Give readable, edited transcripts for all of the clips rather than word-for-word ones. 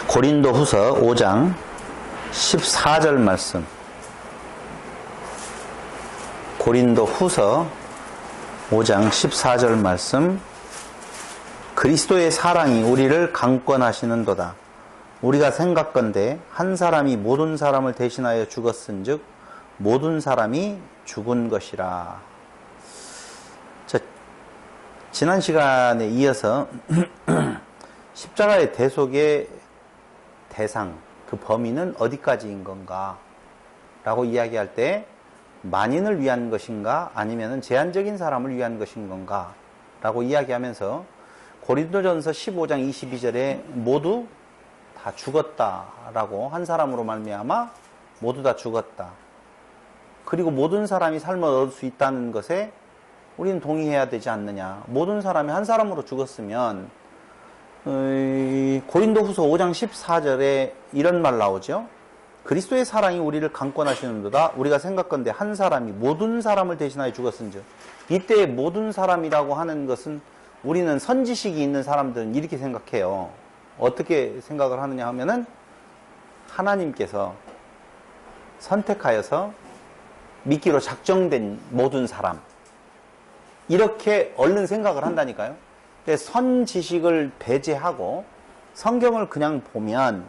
고린도후서 5장 14절 말씀. 고린도후서 5장 14절 말씀. 그리스도의 사랑이 우리를 강권하시는도다. 우리가 생각건대 한 사람이 모든 사람을 대신하여 죽었은즉 모든 사람이 죽은 것이라. 지난 시간에 이어서 십자가의 대속의 대상, 그 범위는 어디까지인 건가? 라고 이야기할 때 만인을 위한 것인가? 아니면 제한적인 사람을 위한 것인 건가? 라고 이야기하면서 고린도전서 15장 22절에 모두 다 죽었다라고, 한 사람으로 말미암아 모두 다 죽었다. 그리고 모든 사람이 삶을 얻을 수 있다는 것에 우리는 동의해야 되지 않느냐. 모든 사람이 한 사람으로 죽었으면 고린도후서 5장 14절에 이런 말 나오죠. 그리스도의 사랑이 우리를 강권하시는도다. 우리가 생각건대 한 사람이 모든 사람을 대신하여 죽었은즉. 이때 모든 사람이라고 하는 것은 우리는 선지식이 있는 사람들은 이렇게 생각해요. 어떻게 생각을 하느냐 하면은 하나님께서 선택하여서 믿기로 작정된 모든 사람, 이렇게 얼른 생각을 한다니까요. 선지식을 배제하고 성경을 그냥 보면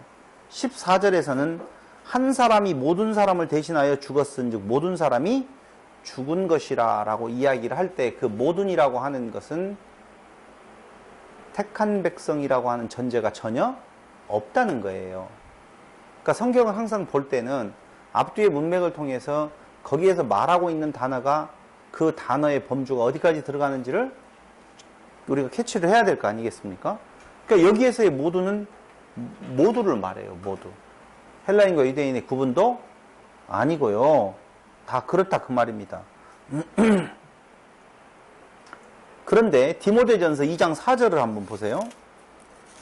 14절에서는 한 사람이 모든 사람을 대신하여 죽었은즉 모든 사람이 죽은 것이라 라고 이야기를 할 때 그 모든이라고 하는 것은 택한 백성이라고 하는 전제가 전혀 없다는 거예요. 그러니까 성경을 항상 볼 때는 앞뒤의 문맥을 통해서 거기에서 말하고 있는 단어가 그 단어의 범주가 어디까지 들어가는지를 우리가 캐치를 해야 될 거 아니겠습니까? 그러니까 여기에서의 모두는 모두를 말해요. 모두. 헬라인과 유대인의 구분도 아니고요. 다 그렇다 그 말입니다. 그런데 디모데전서 2장 4절을 한번 보세요.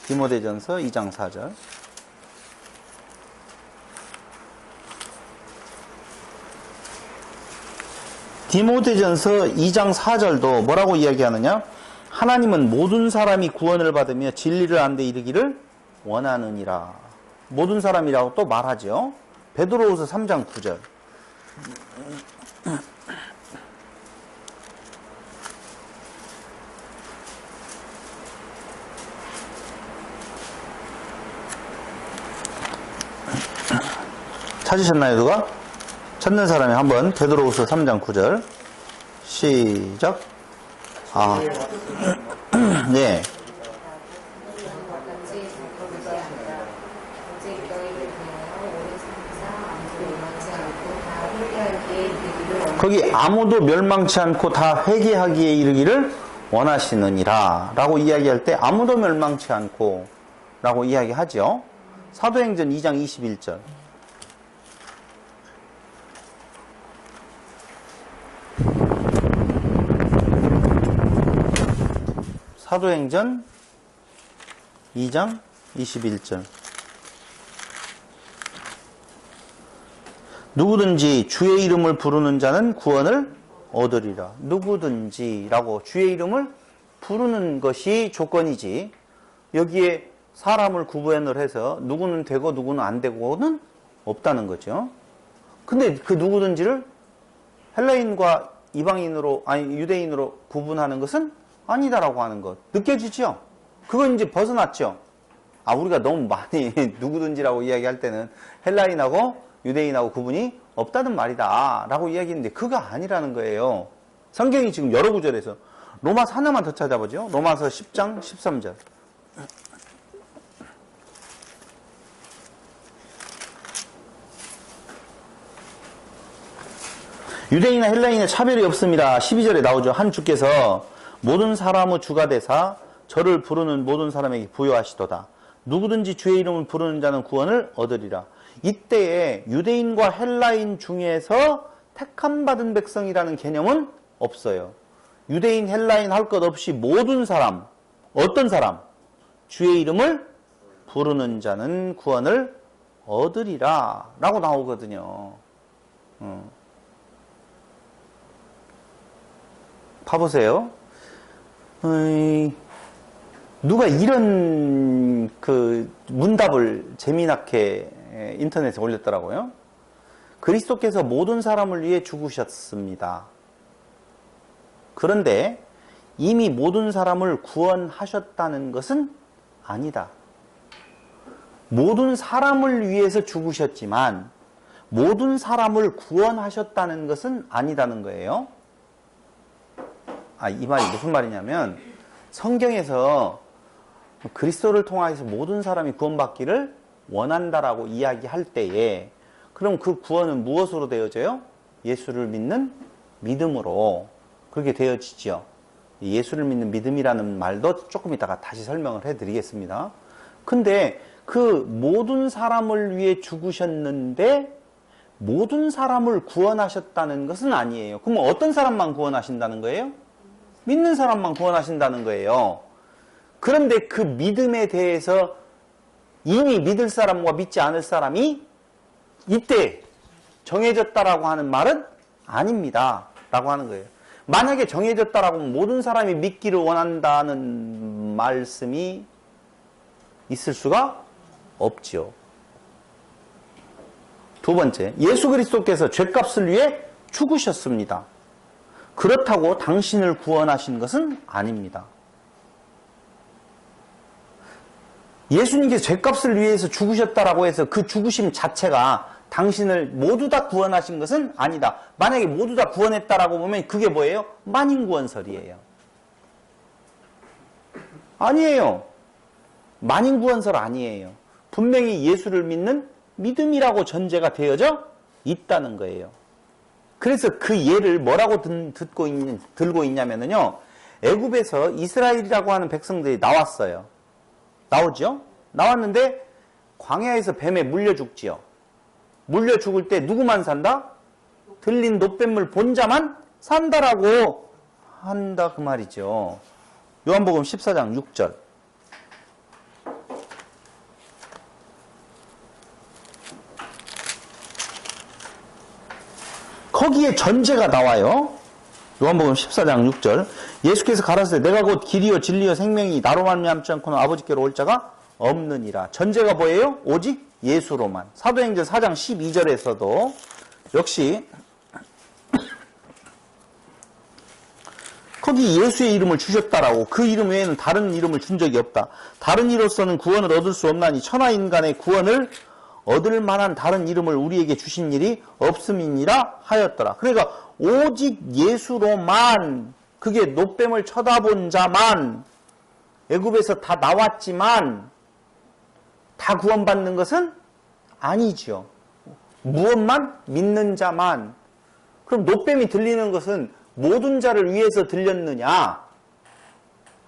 디모데전서 2장 4절. 디모데전서 2장 4절도 뭐라고 이야기하느냐? 하나님은 모든 사람이 구원을 받으며 진리를 아는 데 이르기를 원하느니라. 모든 사람이라고 또 말하죠. 베드로후서 3장 9절. 찾으셨나요, 누가? 찾는 사람이 한번 베드로후서 3장 9절 시작. 네. 거기 아무도 멸망치 않고 다 회개하기에 이르기를 원하시느니라 라고 이야기할 때 아무도 멸망치 않고 라고 이야기하죠. 사도행전 2장 21절. 사도행전 2장 21절. 누구든지 주의 이름을 부르는 자는 구원을 얻으리라. 누구든지 라고 주의 이름을 부르는 것이 조건이지, 여기에 사람을 구분을 해서 누구는 되고 누구는 안 되고는 없다는 거죠. 근데 그 누구든지를 헬라인과 이방인으로, 아니 유대인으로 구분하는 것은 아니다라고 하는 것 느껴지죠? 그건 이제 벗어났죠? 우리가 너무 많이 누구든지라고 이야기할 때는 헬라인하고 유대인하고 구분이 없다는 말이다 라고 이야기했는데 그거 아니라는 거예요. 성경이 지금 여러 구절에서, 로마서 하나만 더 찾아보죠. 로마서 10장 13절. 유대인이나 헬라인의 차별이 없습니다. 12절에 나오죠. 한 주께서 모든 사람의 주가 되사 저를 부르는 모든 사람에게 부여하시도다. 누구든지 주의 이름을 부르는 자는 구원을 얻으리라. 이때에 유대인과 헬라인 중에서 택함받은 백성이라는 개념은 없어요. 유대인, 헬라인 할 것 없이 모든 사람, 어떤 사람? 주의 이름을 부르는 자는 구원을 얻으리라 라고 나오거든요. 봐보세요. 누가 이런 그 문답을 재미나게 인터넷에 올렸더라고요. 그리스도께서 모든 사람을 위해 죽으셨습니다. 그런데 이미 모든 사람을 구원하셨다는 것은 아니다. 모든 사람을 위해서 죽으셨지만 모든 사람을 구원하셨다는 것은 아니다는 거예요. 이 말이 무슨 말이냐면 성경에서 그리스도를 통해서 모든 사람이 구원받기를 원한다라고 이야기할 때에 그럼 그 구원은 무엇으로 되어져요? 예수를 믿는 믿음으로 그렇게 되어지죠. 예수를 믿는 믿음이라는 말도 조금 이따가 다시 설명을 해드리겠습니다. 근데 그 모든 사람을 위해 죽으셨는데 모든 사람을 구원하셨다는 것은 아니에요. 그럼 어떤 사람만 구원하신다는 거예요? 믿는 사람만 구원하신다는 거예요. 그런데 그 믿음에 대해서 이미 믿을 사람과 믿지 않을 사람이 이때 정해졌다라고 하는 말은 아닙니다. 라고 하는 거예요. 만약에 정해졌다라고 하면 모든 사람이 믿기를 원한다는 말씀이 있을 수가 없지요. 두 번째, 예수 그리스도께서 죄값을 위해 죽으셨습니다. 그렇다고 당신을 구원하신 것은 아닙니다. 예수님께서 죄값을 위해서 죽으셨다라고 해서 그 죽으심 자체가 당신을 모두 다 구원하신 것은 아니다. 만약에 모두 다 구원했다라고 보면 그게 뭐예요? 만인구원설이에요. 아니에요. 만인구원설 아니에요. 분명히 예수를 믿는 믿음이라고 전제가 되어져 있다는 거예요. 그래서 그 예를 뭐라고 들고 있냐면요. 애굽에서 이스라엘이라고 하는 백성들이 나왔어요. 나오죠? 나왔는데 광야에서 뱀에 물려 죽지요. 물려 죽을 때 누구만 산다? 들린 노뱀을 본 자만 산다라고 한다 그 말이죠. 요한복음 14장 6절. 거기에 전제가 나와요. 요한복음 14장 6절. 예수께서 가라사대 내가 곧 길이요 진리요 생명이 나로 말미암지 않고는 아버지께로 올 자가 없느니라. 전제가 뭐예요? 오직 예수로만. 사도행전 4장 12절에서도 역시 거기 예수의 이름을 주셨다라고 그 이름 외에는 다른 이름을 준 적이 없다. 다른 이로서는 구원을 얻을 수 없나니 천하인간의 구원을 얻을 만한 다른 이름을 우리에게 주신 일이 없음이니라 하였더라. 그러니까 오직 예수로만 그게 노뱀을 쳐다본 자만 애굽에서 다 나왔지만 다 구원받는 것은 아니죠. 무엇만? 믿는 자만. 그럼 노뱀이 들리는 것은 모든 자를 위해서 들렸느냐?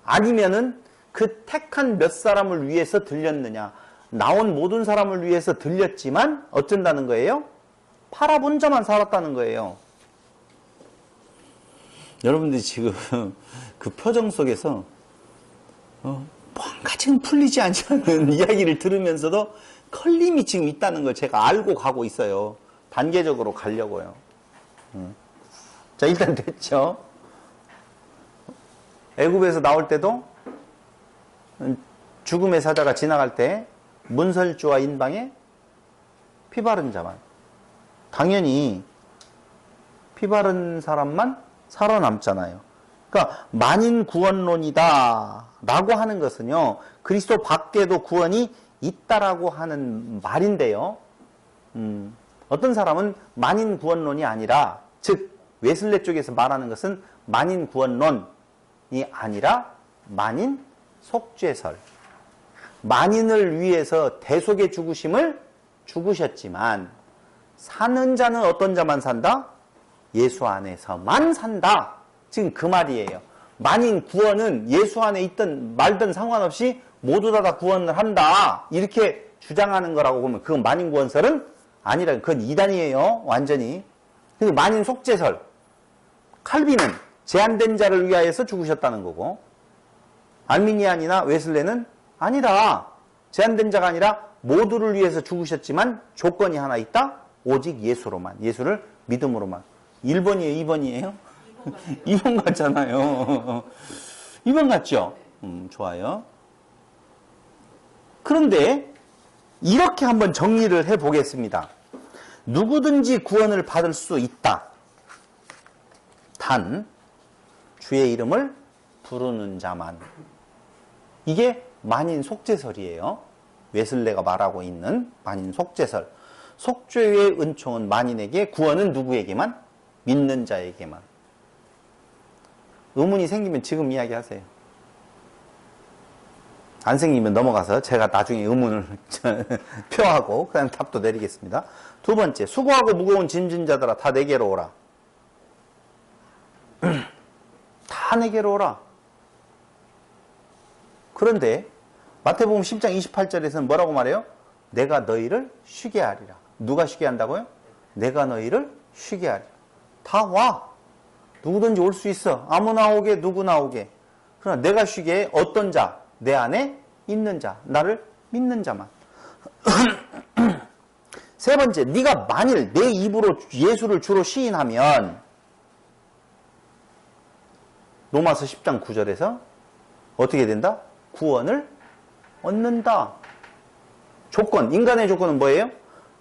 아니면은 그 택한 몇 사람을 위해서 들렸느냐? 나온 모든 사람을 위해서 들렸지만 어쩐다는 거예요? 팔아본 자만 살았다는 거예요. 여러분들이 지금 그 표정 속에서 뭔가 지금 풀리지 않지 않는 이야기를 들으면서도 걸림이 지금 있다는 걸 제가 알고 가고 있어요. 단계적으로 가려고요. 자, 일단 됐죠. 애굽에서 나올 때도 죽음의 사자가 지나갈 때 문설주와 인방에 피 바른 자만. 당연히 피 바른 사람만 살아남잖아요. 그러니까 만인 구원론이다 라고 하는 것은요. 그리스도 밖에도 구원이 있다라고 하는 말인데요. 어떤 사람은 만인 구원론이 아니라 즉 웨슬레 쪽에서 말하는 것은 만인 구원론이 아니라 만인 속죄설. 만인을 위해서 대속의 죽으심을 죽으셨지만 사는 자는 어떤 자만 산다? 예수 안에서만 산다. 지금 그 말이에요. 만인 구원은 예수 안에 있든 말든 상관없이 모두 다 구원을 한다. 이렇게 주장하는 거라고 보면 그건 만인 구원설은 아니라 그건 이단이에요. 완전히. 근데 만인 속죄설. 칼빈은 제한된 자를 위하여서 죽으셨다는 거고 알미니안이나 웨슬레는 아니다. 제한된 자가 아니라 모두를 위해서 죽으셨지만 조건이 하나 있다. 오직 예수로만. 예수를 믿음으로만. 1번이에요? 2번이에요? 2번 같잖아요. 2번 같죠? 좋아요. 그런데 이렇게 한번 정리를 해 보겠습니다. 누구든지 구원을 받을 수 있다. 단 주의 이름을 부르는 자만. 이게 만인 속죄설이에요. 웨슬레가 말하고 있는 만인 속죄설. 속죄의 은총은 만인에게, 구원은 누구에게만? 믿는 자에게만. 의문이 생기면 지금 이야기하세요. 안 생기면 넘어가서 제가 나중에 의문을 표하고 그다음 답도 내리겠습니다. 두 번째, 수고하고 무거운 짐진 자들아 다 내게로 오라. 다 내게로 오라. 그런데 마태복음 10장 28절에서는 뭐라고 말해요? 내가 너희를 쉬게 하리라. 누가 쉬게 한다고요? 내가 너희를 쉬게 하리라. 다 와. 누구든지 올 수 있어. 아무나 오게, 누구나 오게. 그러나 내가 쉬게 해. 어떤 자? 내 안에 있는 자. 나를 믿는 자만. 세 번째, 네가 만일 내 입으로 예수를 주로 시인하면, 로마서 10장 9절에서 어떻게 된다? 구원을 얻는다. 조건, 인간의 조건은 뭐예요?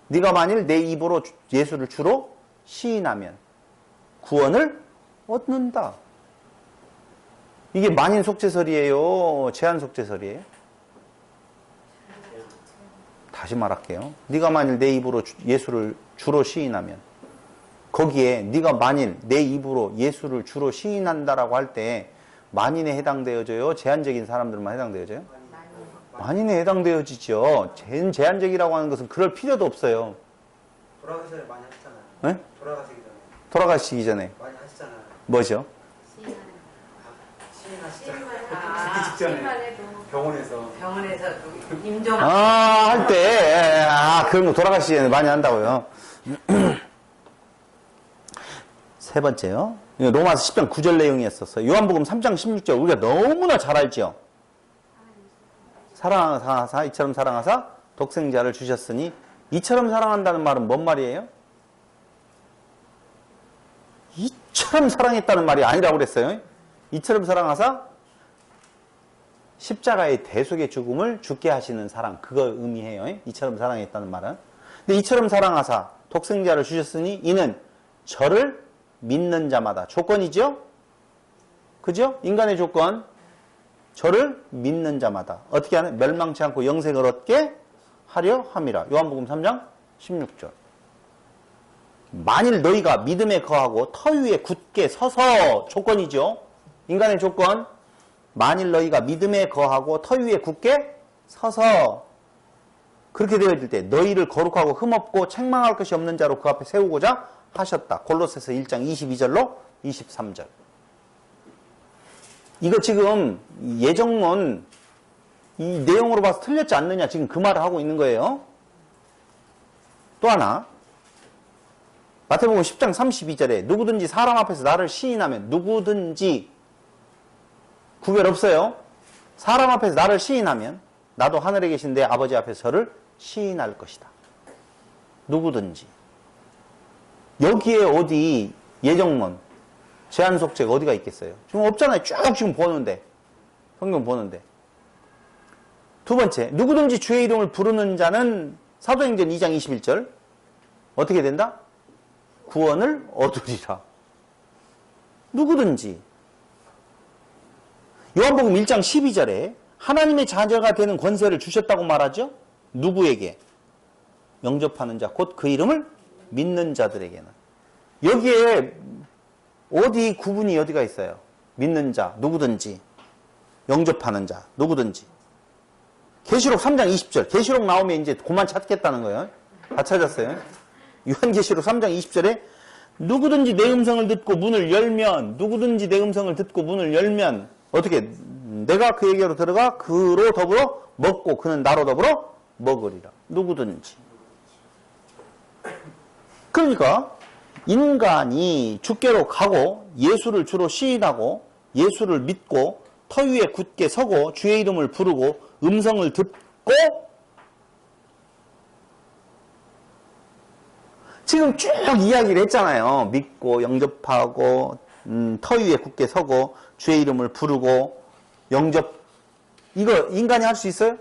네가 만일 내 입으로 예수를 주로 시인하면 구원을 얻는다. 이게 만인 속죄설이에요? 제한 속죄설이에요? 다시 말할게요. 네가 만일 내 입으로 예수를 주로 시인하면, 거기에 네가 만일 내 입으로 예수를 주로 시인한다라고 할 때 만인에 해당되어져요? 제한적인 사람들만 해당되어져요? 만인에 해당되어지죠. 제한적이라고 하는 것은 그럴 필요도 없어요. 돌아가기 전에 많이 하시잖아요. 네? 돌아가시기 전에. 돌아가시기 전에. 많이 하시잖아요. 뭐죠? 시인하시잖아요. 죽기 직전에. 병원에서 임종. 할 때. 그런 거 돌아가시기 전에 많이 한다고요. 세 번째요. 로마서 10장 9절 내용이었었어요. 요한복음 3장 16절 우리가 너무나 잘 알죠. 사랑하사 이처럼 사랑하사 독생자를 주셨으니, 이처럼 사랑한다는 말은 뭔 말이에요? 이처럼 사랑했다는 말이 아니라고 그랬어요. 이처럼 사랑하사 십자가의 대속의 죽음을 죽게 하시는 사랑, 그걸 의미해요. 이처럼 사랑했다는 말은. 근데 이처럼 사랑하사 독생자를 주셨으니 이는 저를 믿는 자마다. 조건이죠? 그죠? 인간의 조건. 저를 믿는 자마다. 어떻게 하는? 멸망치 않고 영생을 얻게 하려 함이라. 요한복음 3장 16절. 만일 너희가 믿음에 거하고 터 위에 굳게 서서. 조건이죠? 인간의 조건. 만일 너희가 믿음에 거하고 터 위에 굳게 서서. 그렇게 되어질 때 너희를 거룩하고 흠없고 책망할 것이 없는 자로 그 앞에 세우고자 하셨다. 골로새서 1장 22절로 23절. 이거 지금 예정론 이 내용으로 봐서 틀렸지 않느냐, 지금 그 말을 하고 있는 거예요. 또 하나, 마태복음 10장 32절에 누구든지 사람 앞에서 나를 시인하면, 누구든지 구별 없어요. 사람 앞에서 나를 시인하면 나도 하늘에 계신 내 아버지 앞에서 저를 시인할 것이다. 누구든지. 여기에 어디 예정론, 제한 속죄가 어디가 있겠어요? 지금 없잖아요. 쭉 지금 보는데. 성경 보는데. 두 번째, 누구든지 주의 이름을 부르는 자는 사도행전 2장 21절 어떻게 된다? 구원을 얻으리라. 누구든지. 요한복음 1장 12절에 하나님의 자녀가 되는 권세를 주셨다고 말하죠? 누구에게? 영접하는 자, 곧 그 이름을 믿는 자들에게는. 여기에 어디 구분이 어디가 있어요? 믿는 자, 누구든지. 영접하는 자, 누구든지. 계시록 3장 20절. 계시록 나오면 이제 그만 찾겠다는 거예요. 다 찾았어요. 요한계시록 3장 20절에 누구든지 내 음성을 듣고 문을 열면, 누구든지 내 음성을 듣고 문을 열면 어떻게? 내가 그에게로 들어가 그로 더불어 먹고 그는 나로 더불어 먹으리라. 누구든지. 그러니까 인간이 주께로 가고 예수를 주로 시인하고 예수를 믿고 터 위에 굳게 서고 주의 이름을 부르고 음성을 듣고, 지금 쭉 이야기를 했잖아요. 믿고 영접하고 터 위에 굳게 서고 주의 이름을 부르고 영접. 이거 인간이 할 수 있어요?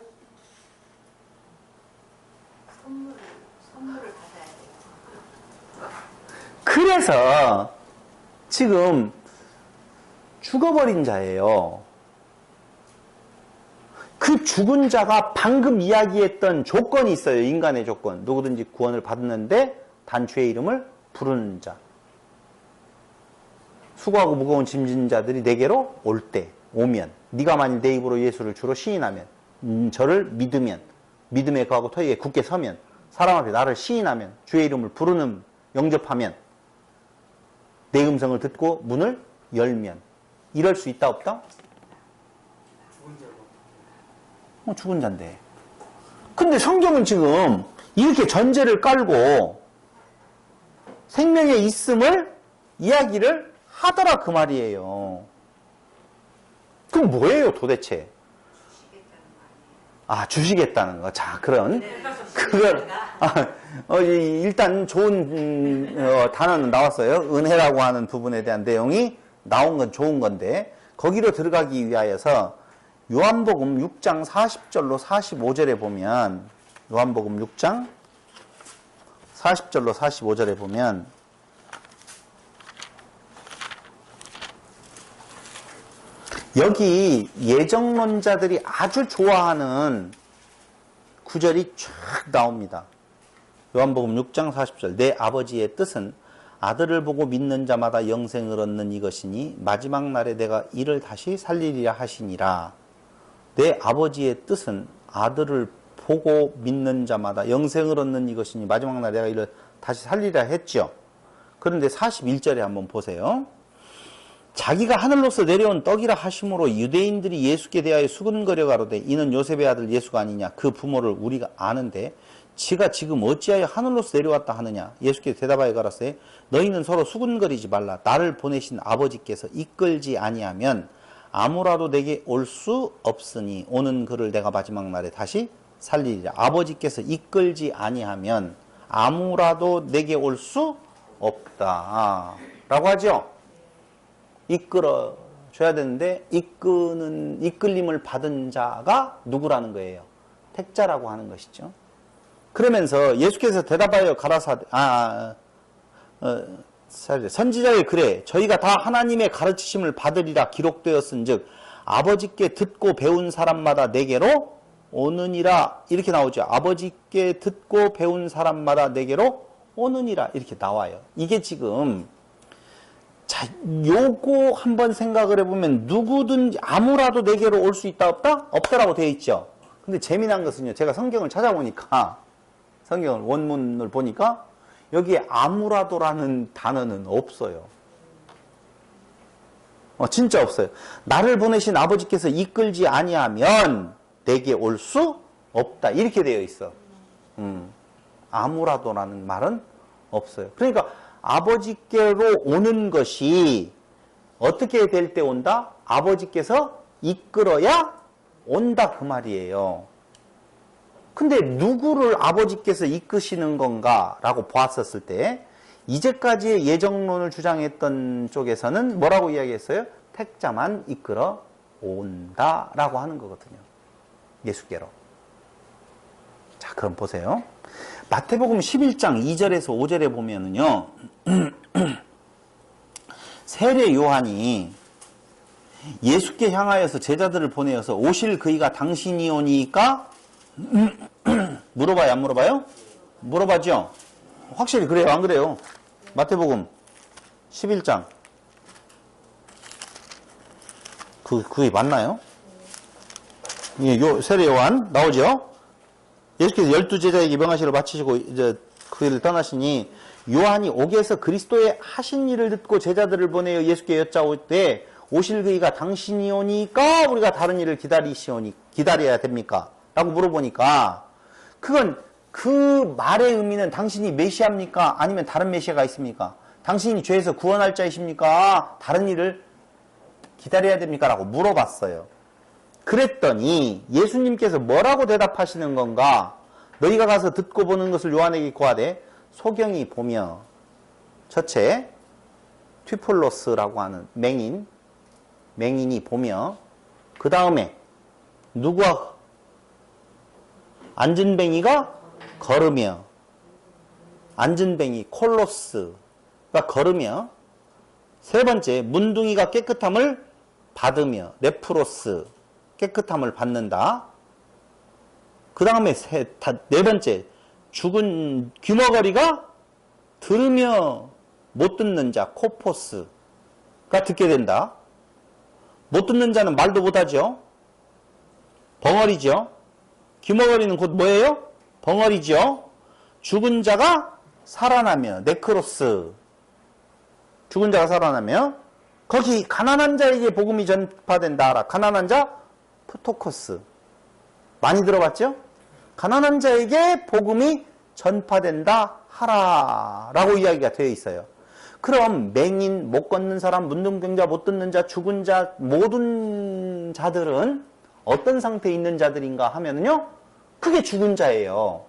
그래서 지금 죽어버린 자예요. 그 죽은 자가 방금 이야기했던 조건이 있어요. 인간의 조건. 누구든지 구원을 받았는데 단 주의 이름을 부르는 자. 수고하고 무거운 짐진 자들이 내게로 올 때, 오면, 네가 만일 내 입으로 예수를 주로 시인하면, 저를 믿으면, 믿음에 거하고 터에 굳게 서면, 사람 앞에 나를 시인하면, 주의 이름을 부르는, 영접하면, 내 음성을 듣고 문을 열면, 이럴 수 있다 없다? 죽은 자인데. 근데 성경은 지금 이렇게 전제를 깔고 생명에 있음을 이야기를 하더라 그 말이에요. 그럼 뭐예요 도대체? 아, 주시겠다는 거. 자, 그건 일단 좋은 단어는 나왔어요. 은혜라고 하는 부분에 대한 내용이 나온 건 좋은 건데 거기로 들어가기 위하여서 요한복음 6장 40절로 45절에 보면 요한복음 6장 40절로 45절에 보면 여기 예정론자들이 아주 좋아하는 구절이 쫙 나옵니다. 요한복음 6장 40절 내 아버지의 뜻은 아들을 보고 믿는 자마다 영생을 얻는 이것이니 마지막 날에 내가 이를 다시 살리리라 하시니라. 내 아버지의 뜻은 아들을 보고 믿는 자마다 영생을 얻는 이것이니 마지막 날에 내가 이를 다시 살리리라 했죠. 그런데 41절에 한번 보세요. 자기가 하늘로서 내려온 떡이라 하심으로 유대인들이 예수께 대하여 수근거려 가로되 이는 요셉의 아들 예수가 아니냐. 그 부모를 우리가 아는데 지가 지금 어찌하여 하늘로서 내려왔다 하느냐. 예수께 대답하여 가라사대 너희는 서로 수근거리지 말라. 나를 보내신 아버지께서 이끌지 아니하면 아무라도 내게 올 수 없으니 오는 그를 내가 마지막 날에 다시 살리리라. 아버지께서 이끌지 아니하면 아무라도 내게 올 수 없다 라고 하죠. 이끌어 줘야 되는데 이끌림을 받은 자가 누구라는 거예요? 택자라고 하는 것이죠. 그러면서 예수께서 대답하여 가라사대 선지자의 글에 저희가 다 하나님의 가르치심을 받으리라 기록되었은즉 아버지께 듣고 배운 사람마다 내게로 오느니라 이렇게 나오죠. 아버지께 듣고 배운 사람마다 내게로 오느니라 이렇게 나와요. 이게 지금 자, 요거 한번 생각을 해보면 누구든지 아무라도 내게로 올 수 있다 없다? 없다라고 되어 있죠. 근데 재미난 것은요. 제가 성경을 찾아보니까 성경을 원문을 보니까 여기에 아무라도라는 단어는 없어요. 진짜 없어요. 나를 보내신 아버지께서 이끌지 아니하면 내게 올 수 없다. 이렇게 되어 있어. 아무라도라는 말은 없어요. 그러니까 아버지께로 오는 것이 어떻게 될 때 온다? 아버지께서 이끌어야 온다 그 말이에요. 근데 누구를 아버지께서 이끄시는 건가 라고 보았었을 때 이제까지의 예정론을 주장했던 쪽에서는 뭐라고 이야기했어요? 택자만 이끌어 온다 라고 하는 거거든요. 예수께로. 자, 그럼 보세요. 마태복음 11장 2절에서 5절에 보면은요, 세례 요한이 예수께 향하여서 제자들을 보내어서 오실 그이가 당신이 오니까 물어봐요, 안 물어봐요? 물어봐죠? 확실히 그래요, 안 그래요? 마태복음 11장. 그게 맞나요? 예, 세례 요한 나오죠? 예수께서 12제자에게 명하시를 마치시고 이제 그 일을 떠나시니 요한이 옥에서 그리스도의 하신 일을 듣고 제자들을 보내어 예수께 여짜오되 오실 그이가 당신이 오니까 우리가 다른 일을 기다려야 됩니까? 라고 물어보니까 그건 그 말의 의미는 당신이 메시아입니까? 아니면 다른 메시아가 있습니까? 당신이 죄에서 구원할 자이십니까? 다른 일을 기다려야 됩니까? 라고 물어봤어요. 그랬더니 예수님께서 뭐라고 대답하시는 건가? 너희가 가서 듣고 보는 것을 요한에게 고하되 소경이 보며 첫째 튜폴로스라고 하는 맹인이 보며 그 다음에 누구와 앉은 뱅이가 걸으며 앉은 뱅이 콜로스 걸으며. 세 번째, 문둥이가 깨끗함을 받으며. 네프로스, 깨끗함을 받는다. 그 다음에 네 번째, 죽은 귀머거리가 들으며 못 듣는 자, 코포스가 듣게 된다. 못 듣는 자는 말도 못하죠. 벙어리죠. 귀머거리는 곧 뭐예요? 벙어리죠. 죽은 자가 살아나며, 네크로스. 죽은 자가 살아나며, 거기 가난한 자에게 복음이 전파된다 하라. 가난한 자, 프토코스. 많이 들어봤죠? 가난한 자에게 복음이 전파된다 하라 라고 이야기가 되어 있어요. 그럼 맹인, 못 걷는 사람, 문둥병자, 못 듣는 자, 죽은 자, 모든 자들은 어떤 상태에 있는 자들인가 하면요, 그게 죽은 자예요.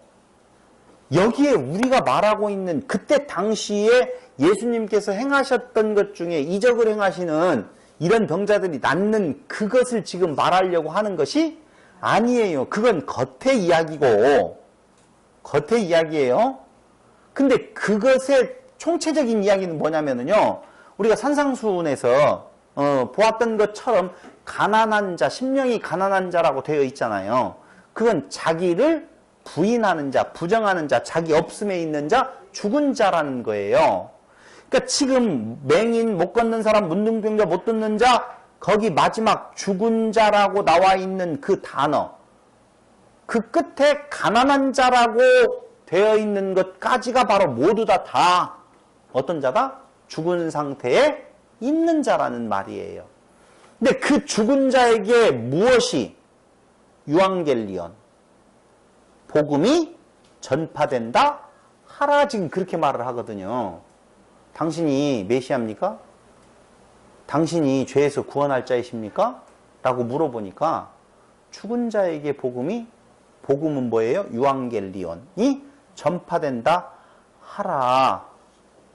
여기에 우리가 말하고 있는 그때 당시에 예수님께서 행하셨던 것 중에 이적을 행하시는 이런 병자들이 낫는 그것을 지금 말하려고 하는 것이 아니에요. 그건 겉의 이야기고, 겉의 이야기예요. 근데 그것의 총체적인 이야기는 뭐냐면요, 우리가 산상수훈에서 보았던 것처럼 가난한 자, 심령이 가난한 자라고 되어 있잖아요. 그건 자기를 부인하는 자, 부정하는 자, 자기 없음에 있는 자, 죽은 자라는 거예요. 그러니까 지금 맹인, 못 걷는 사람, 문둥병자, 못 듣는 자, 거기 마지막 죽은 자라고 나와 있는 그 단어, 그 끝에 가난한 자라고 되어 있는 것까지가 바로 모두 다 어떤 자다? 죽은 상태에 있는 자라는 말이에요. 근데 그 죽은 자에게 무엇이 유앙겔리온, 복음이 전파된다 하라, 지금 그렇게 말을 하거든요. 당신이 메시아입니까? 당신이 죄에서 구원할 자이십니까? 라고 물어보니까 죽은 자에게 복음은 뭐예요? 유앙겔리온이 전파된다 하라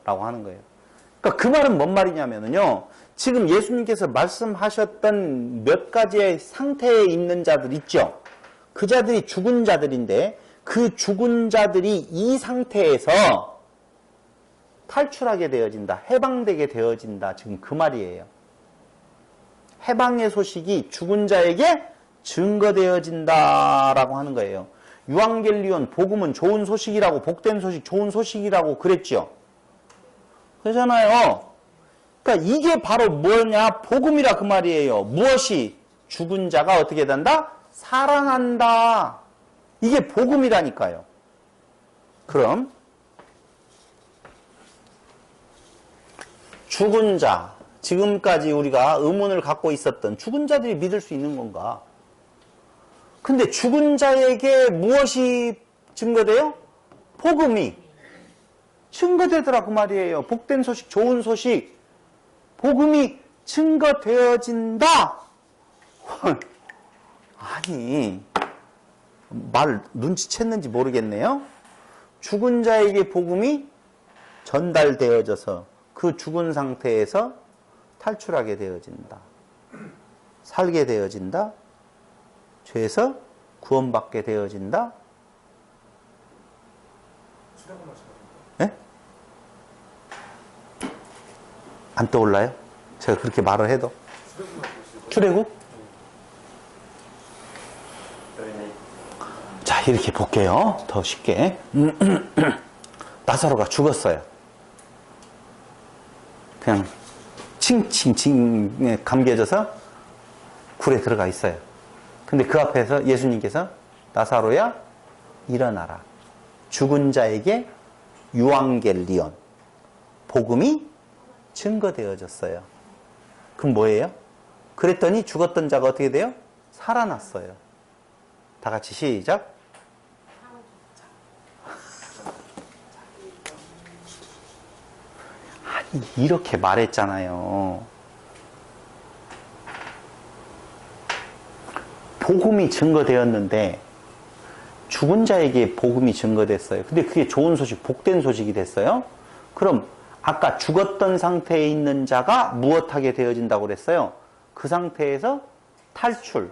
라고 하는 거예요. 그러니까 그 말은 뭔 말이냐면요, 지금 예수님께서 말씀하셨던 몇 가지의 상태에 있는 자들 있죠. 그 자들이 죽은 자들인데 그 죽은 자들이 이 상태에서 탈출하게 되어진다, 해방되게 되어진다, 지금 그 말이에요. 해방의 소식이 죽은 자에게 증거되어진다라고 하는 거예요. 유앙겔리온, 복음은 좋은 소식이라고, 복된 소식, 좋은 소식이라고 그랬죠. 그러잖아요. 그러니까 이게 바로 뭐냐? 복음이라 그 말이에요. 무엇이? 죽은 자가 어떻게 된다? 살아난다. 이게 복음이라니까요. 그럼 죽은 자, 지금까지 우리가 의문을 갖고 있었던 죽은 자들이 믿을 수 있는 건가? 근데 죽은 자에게 무엇이 증거돼요? 복음이 증거되더라 그 말이에요. 복된 소식, 좋은 소식, 복음이 증거되어진다. 아니, 말 눈치챘는지 모르겠네요. 죽은 자에게 복음이 전달되어져서 그 죽은 상태에서 탈출하게 되어진다. 살게 되어진다. 죄에서 구원받게 되어진다. 네? 안 떠올라요? 제가 그렇게 말을 해도. 출애굽? 자, 이렇게 볼게요. 더 쉽게. 나사로가 죽었어요. 그냥 칭칭칭 감겨져서 굴에 들어가 있어요. 근데 그 앞에서 예수님께서 나사로야 일어나라. 죽은 자에게 유앙겔리온, 복음이 증거되어졌어요. 그럼 뭐예요? 그랬더니 죽었던 자가 어떻게 돼요? 살아났어요. 다 같이 시작. 아니, 이렇게 말했잖아요. 복음이 증거되었는데 죽은 자에게 복음이 증거됐어요. 근데 그게 좋은 소식, 복된 소식이 됐어요. 그럼 아까 죽었던 상태에 있는 자가 무엇하게 되어진다고 그랬어요? 그 상태에서 탈출,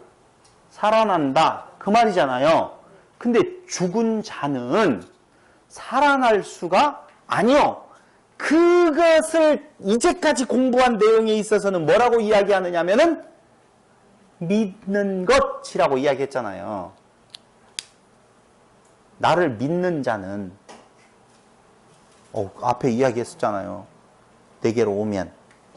살아난다, 그 말이잖아요. 근데 죽은 자는 살아날 수가 아니요. 그것을 이제까지 공부한 내용에 있어서는 뭐라고 이야기하느냐면은 믿는 것이라고 이야기했잖아요. 나를 믿는 자는 앞에 이야기했었잖아요. 내게로 오면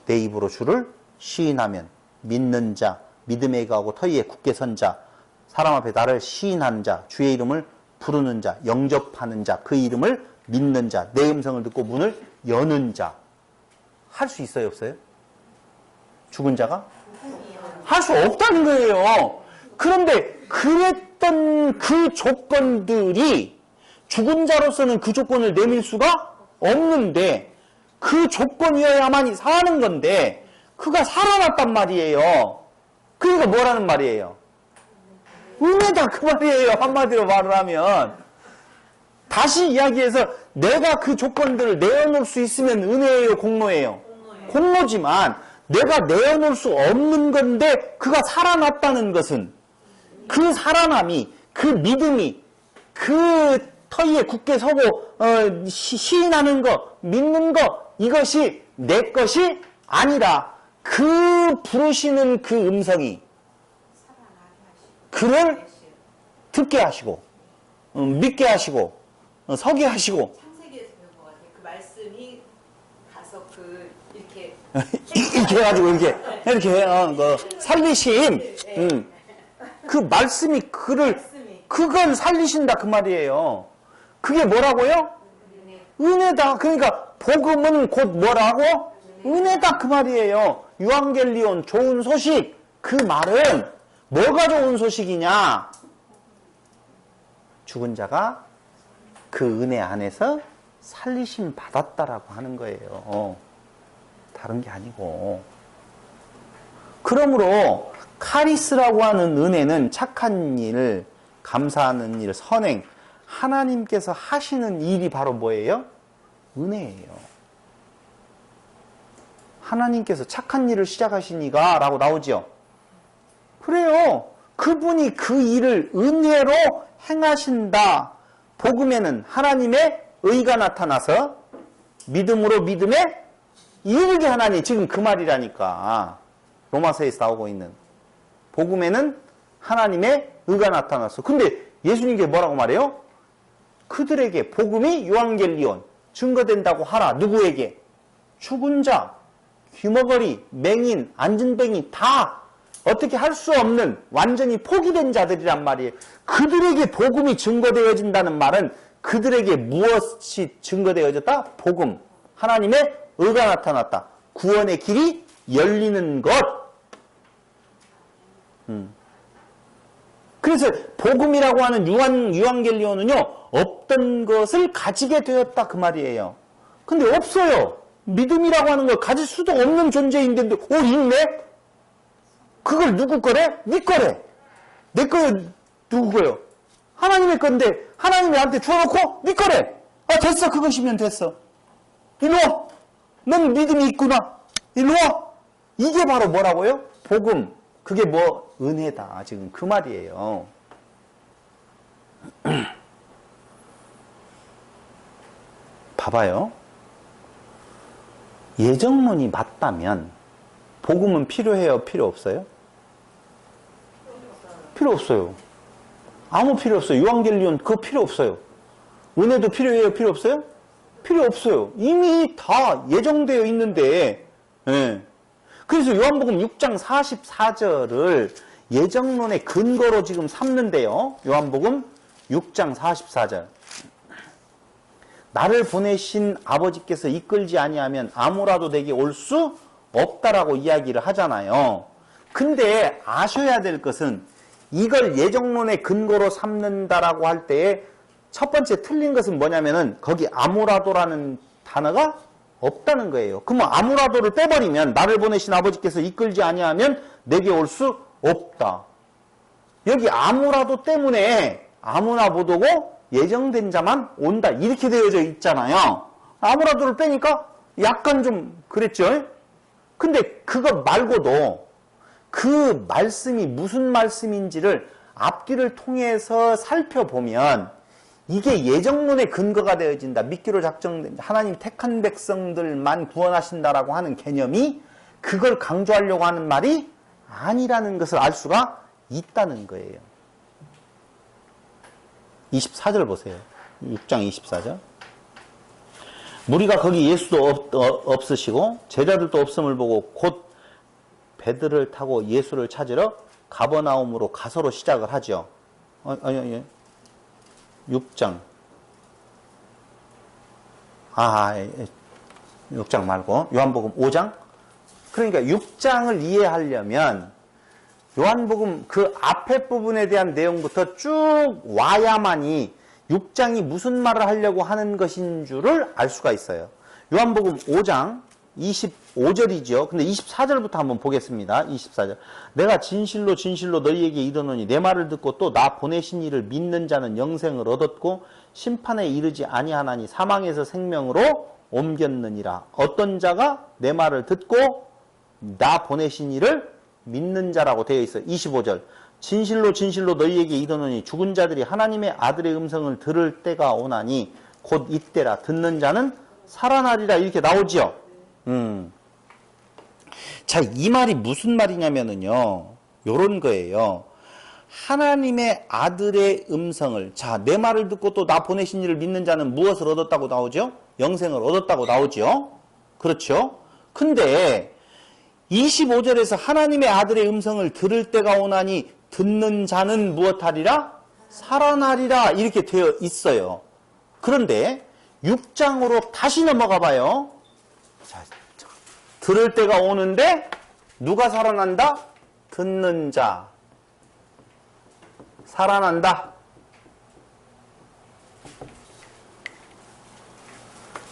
내 입으로 주를 시인하면 믿는 자, 믿음에 가고 터위에 굳게 선 자, 사람 앞에 나를 시인하는 자, 주의 이름을 부르는 자, 영접하는 자, 그 이름을 믿는 자, 내 음성을 듣고 문을 여는 자. 할 수 있어요, 없어요? 죽은 자가? 할 수 없다는 거예요. 그런데 그랬던 그 조건들이 죽은 자로서는 그 조건을 내밀 수가 없는데 그 조건이어야만이 사는 건데 그가 살아났단 말이에요. 그러니까 뭐라는 말이에요? 은혜다 그 말이에요. 한마디로 말을 하면. 다시 이야기해서 내가 그 조건들을 내어놓을 수 있으면 은혜예요, 공로예요? 공로지만 내가 내어놓을 수 없는 건데 그가 살아났다는 것은 그 살아남이, 그 믿음이, 그 터위에 굳게 서고 시인하는 거, 믿는 거, 이것이 내 것이 아니라 그 부르시는 그 음성이 그를 듣게 하시고 믿게 하시고 서게 하시고. 창세기에서 배운 것 같아요. 그 말씀이 가서 이렇게 이렇게 해가지고 이렇게 살리심. 그 말씀이 그걸 살리신다 그 말이에요. 그게 뭐라고요? 은혜다. 그러니까 복음은 곧 뭐라고? 은혜다 그 말이에요. 유앙겔리온, 좋은 소식. 그 말은 뭐가 좋은 소식이냐? 죽은 자가 그 은혜 안에서 살리심 받았다라고 하는 거예요. 다른 게 아니고. 그러므로 카리스라고 하는 은혜는 착한 일, 감사하는 일, 선행, 하나님께서 하시는 일이 바로 뭐예요? 은혜예요. 하나님께서 착한 일을 시작하시니까 라고 나오죠. 그래요. 그분이 그 일을 은혜로 행하신다. 복음에는 하나님의 의가 나타나서 믿음으로 믿음에 이르게 하나니, 지금 그 말이라니까. 로마서에서 나오고 있는. 복음에는 하나님의 의가 나타났어. 근데 예수님께 뭐라고 말해요? 그들에게 복음이 요한겔리온 증거된다고 하라. 누구에게? 죽은 자, 귀머거리, 맹인, 안진뱅이 다 어떻게 할 수 없는 완전히 포기된 자들이란 말이에요. 그들에게 복음이 증거되어진다는 말은 그들에게 무엇이 증거되어졌다? 복음. 하나님의 의가 나타났다. 구원의 길이 열리는 것. 그래서 복음이라고 하는 유앙겔리온은요, 없던 것을 가지게 되었다 그 말이에요. 근데 없어요. 믿음이라고 하는 걸 가질 수도 없는 존재인데 있네? 그걸 누구 거래? 네 거래. 내 거요? 누구 거요? 하나님의 건데 하나님이 나한테 주어놓고 네 거래. 됐어. 그것이면 됐어. 일로 와. 넌 믿음이 있구나. 일로 와. 이게 바로 뭐라고요? 복음. 그게 뭐 은혜다. 지금 그 말이에요. 봐봐요. 예정론이 맞다면 복음은 필요해요? 필요 없어요? 필요 없어요. 아무 필요 없어요. 유앙겔리온 그거 필요 없어요. 은혜도 필요해요? 필요 없어요? 필요 없어요. 이미 다 예정되어 있는데. 예. 그래서 요한복음 6장 44절을 예정론의 근거로 지금 삼는데요. 요한복음 6장 44절. 나를 보내신 아버지께서 이끌지 아니하면 아무라도 내게 올 수 없다라고 이야기를 하잖아요. 근데 아셔야 될 것은 이걸 예정론의 근거로 삼는다라고 할 때에 첫 번째 틀린 것은 뭐냐면은 거기 아무라도라는 단어가 없다는 거예요. 그러면 아무라도를 빼버리면 나를 보내신 아버지께서 이끌지 아니하면 내게 올 수 없다. 여기 아무라도 때문에 아무나 못 오고 예정된 자만 온다. 이렇게 되어져 있잖아요. 아무라도를 빼니까 약간 좀 그랬죠. 근데 그것 말고도 그 말씀이 무슨 말씀인지를 앞뒤를 통해서 살펴보면 이게 예정론의 근거가 되어진다. 미끼로 작정된 하나님 택한 백성들만 구원하신다라고 하는 개념이 그걸 강조하려고 하는 말이 아니라는 것을 알 수가 있다는 거예요. 24절 보세요. 6장 24절. 무리가 거기 예수도 없으시고 제자들도 없음을 보고 곧 배들을 타고 예수를 찾으러 가버나움으로 가서로 시작을 하죠. 아니. 6장. 6장 말고 요한복음 5장. 그러니까 6장을 이해하려면 요한복음 그 앞에 부분에 대한 내용부터 쭉 와야만이 6장이 무슨 말을 하려고 하는 것인 줄을 알 수가 있어요. 요한복음 5장 25절이죠. 근데 24절부터 한번 보겠습니다. 24절. 내가 진실로 진실로 너희에게 이르노니 내 말을 듣고 또 나 보내신 이를 믿는 자는 영생을 얻었고 심판에 이르지 아니하나니 사망에서 생명으로 옮겼느니라. 어떤 자가 내 말을 듣고 나 보내신 이를 믿는 자라고 되어 있어요. 25절. 진실로 진실로 너희에게 이르노니 죽은 자들이 하나님의 아들의 음성을 들을 때가 오나니 곧 이때라. 듣는 자는 살아나리라. 이렇게 나오죠. 자, 이 말이 무슨 말이냐면은요, 요런 거예요. 하나님의 아들의 음성을, 자, 내 말을 듣고 또 나 보내신 이를 믿는 자는 무엇을 얻었다고 나오죠? 영생을 얻었다고 나오죠? 그렇죠? 근데 25절에서 하나님의 아들의 음성을 들을 때가 오나니 듣는 자는 무엇하리라? 살아나리라. 이렇게 되어 있어요. 그런데 6장으로 다시 넘어가 봐요. 자, 들을 때가 오는데 누가 살아난다? 듣는 자. 살아난다.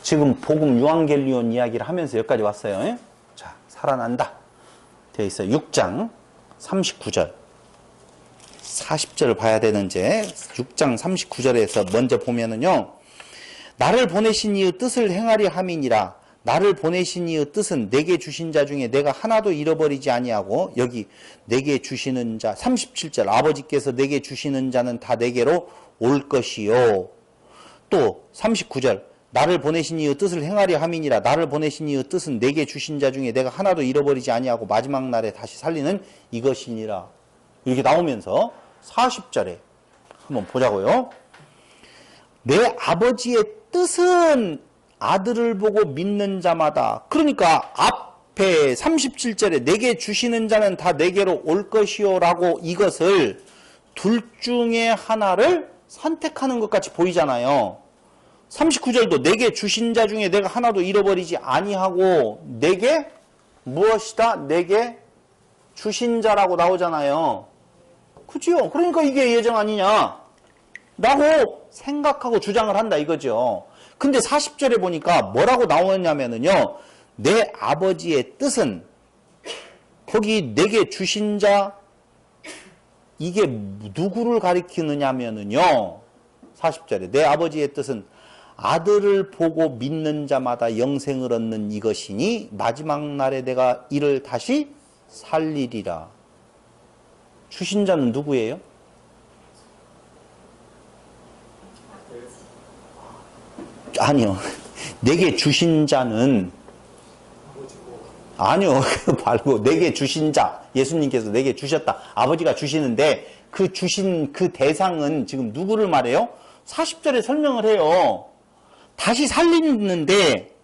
지금 복음 유앙겔리온 이야기를 하면서 여기까지 왔어요. 자, 살아난다. 되어 있어요. 6장 39절. 40절을 봐야 되는데 6장 39절에서 먼저 보면은요. 나를 보내신 이의 뜻을 행하리 함이니라. 나를 보내신 이의 뜻은 내게 주신 자 중에 내가 하나도 잃어버리지 아니하고, 여기 내게 주시는 자 37절. 아버지께서 내게 주시는 자는 다 내게로 올 것이요. 또 39절. 나를 보내신 이의 뜻을 행하리 함이니라. 나를 보내신 이의 뜻은 내게 주신 자 중에 내가 하나도 잃어버리지 아니하고 마지막 날에 다시 살리는 이것이니라. 이렇게 나오면서 40절에 한번 보자고요. 내 아버지의 뜻은 아들을 보고 믿는 자마다. 그러니까 앞에 37절에 내게 주시는 자는 다 내게로 올 것이요 라고 이것을 둘 중에 하나를 선택하는 것 같이 보이잖아요. 39절도 내게 주신 자 중에 내가 하나도 잃어버리지 아니하고 내게 무엇이다? 내게 주신 자라고 나오잖아요. 그죠? 그러니까 이게 예정 아니냐 라고 생각하고 주장을 한다 이거죠. 근데 40절에 보니까 뭐라고 나오냐면요. 내 아버지의 뜻은, 거기 내게 주신 자, 이게 누구를 가리키느냐면요. 40절에 내 아버지의 뜻은 아들을 보고 믿는 자마다 영생을 얻는 이것이니 마지막 날에 내가 이를 다시 살리리라. 주신 자는 누구예요? 아니요. 내게 주신 자는, 아니요. 말고 내게 주신 자, 예수님께서 내게 주셨다. 아버지가 주시는데 그 주신 그 대상은 지금 누구를 말해요? 40절에 설명을 해요. 다시 살리는데,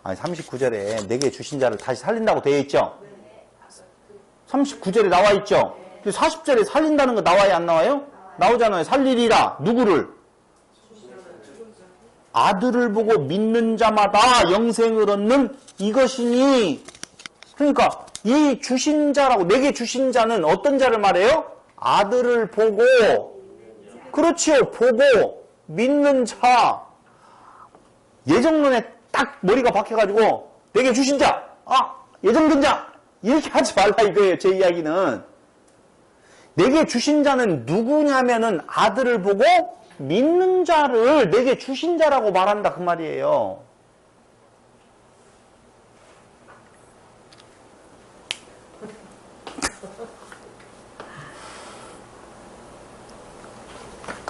아니 39절에 내게 주신 자를 다시 살린다고 되어 있죠? 39절에 나와 있죠? 40절에 살린다는 거 나와요, 안 나와요? 나오잖아요. 살리리라. 누구를? 아들을 보고 믿는 자마다 영생을 얻는 이것이니. 그러니까 이 주신 자라고, 내게 주신 자는 어떤 자를 말해요? 아들을 보고, 그렇지요. 보고 믿는 자. 예정론에 딱 머리가 박혀가지고 내게 주신 자, 예정된 자 이렇게 하지 말라 이거예요. 제 이야기는. 내게 주신 자는 누구냐면은 아들을 보고 믿는 자를 내게 주신 자라고 말한다 그 말이에요.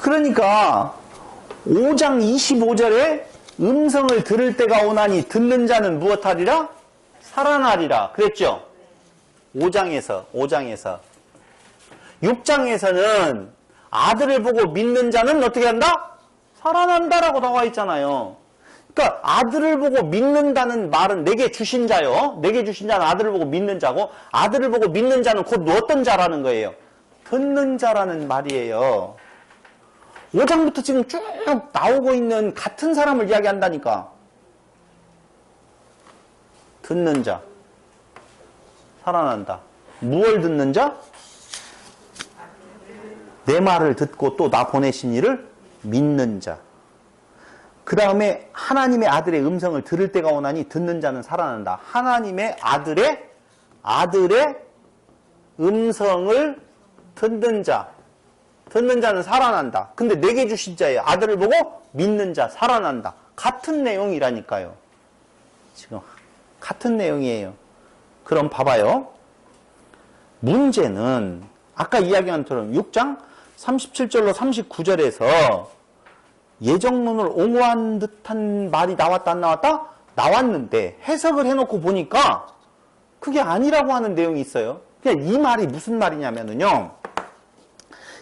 그러니까 5장 25절에 음성을 들을 때가 오나니 듣는 자는 무엇하리라? 살아나리라 그랬죠? 5장에서 6장에서는 아들을 보고 믿는 자는 어떻게 한다? 살아난다라고 나와 있잖아요. 그러니까 아들을 보고 믿는다는 말은 내게 주신 자요. 내게 주신 자는 아들을 보고 믿는 자고, 아들을 보고 믿는 자는 곧 어떤 자라는 거예요? 듣는 자라는 말이에요. 5장부터 지금 쭉 나오고 있는 같은 사람을 이야기한다니까. 듣는 자, 살아난다. 무엇을 듣는 자? 내 말을 듣고 또 나 보내신 이를 믿는 자. 그 다음에 하나님의 아들의 음성을 들을 때가 오나니 듣는 자는 살아난다. 하나님의 아들의 음성을 듣는 자는 살아난다. 근데 내게 주신 자예요. 아들을 보고 믿는 자, 살아난다. 같은 내용이라니까요. 지금 같은 내용이에요. 그럼 봐봐요. 문제는 아까 이야기한 것처럼 6장 37절로 39절에서 예정론을 옹호한 듯한 말이 나왔다 안 나왔다? 나왔는데 해석을 해놓고 보니까 그게 아니라고 하는 내용이 있어요. 그냥 이 말이 무슨 말이냐면요.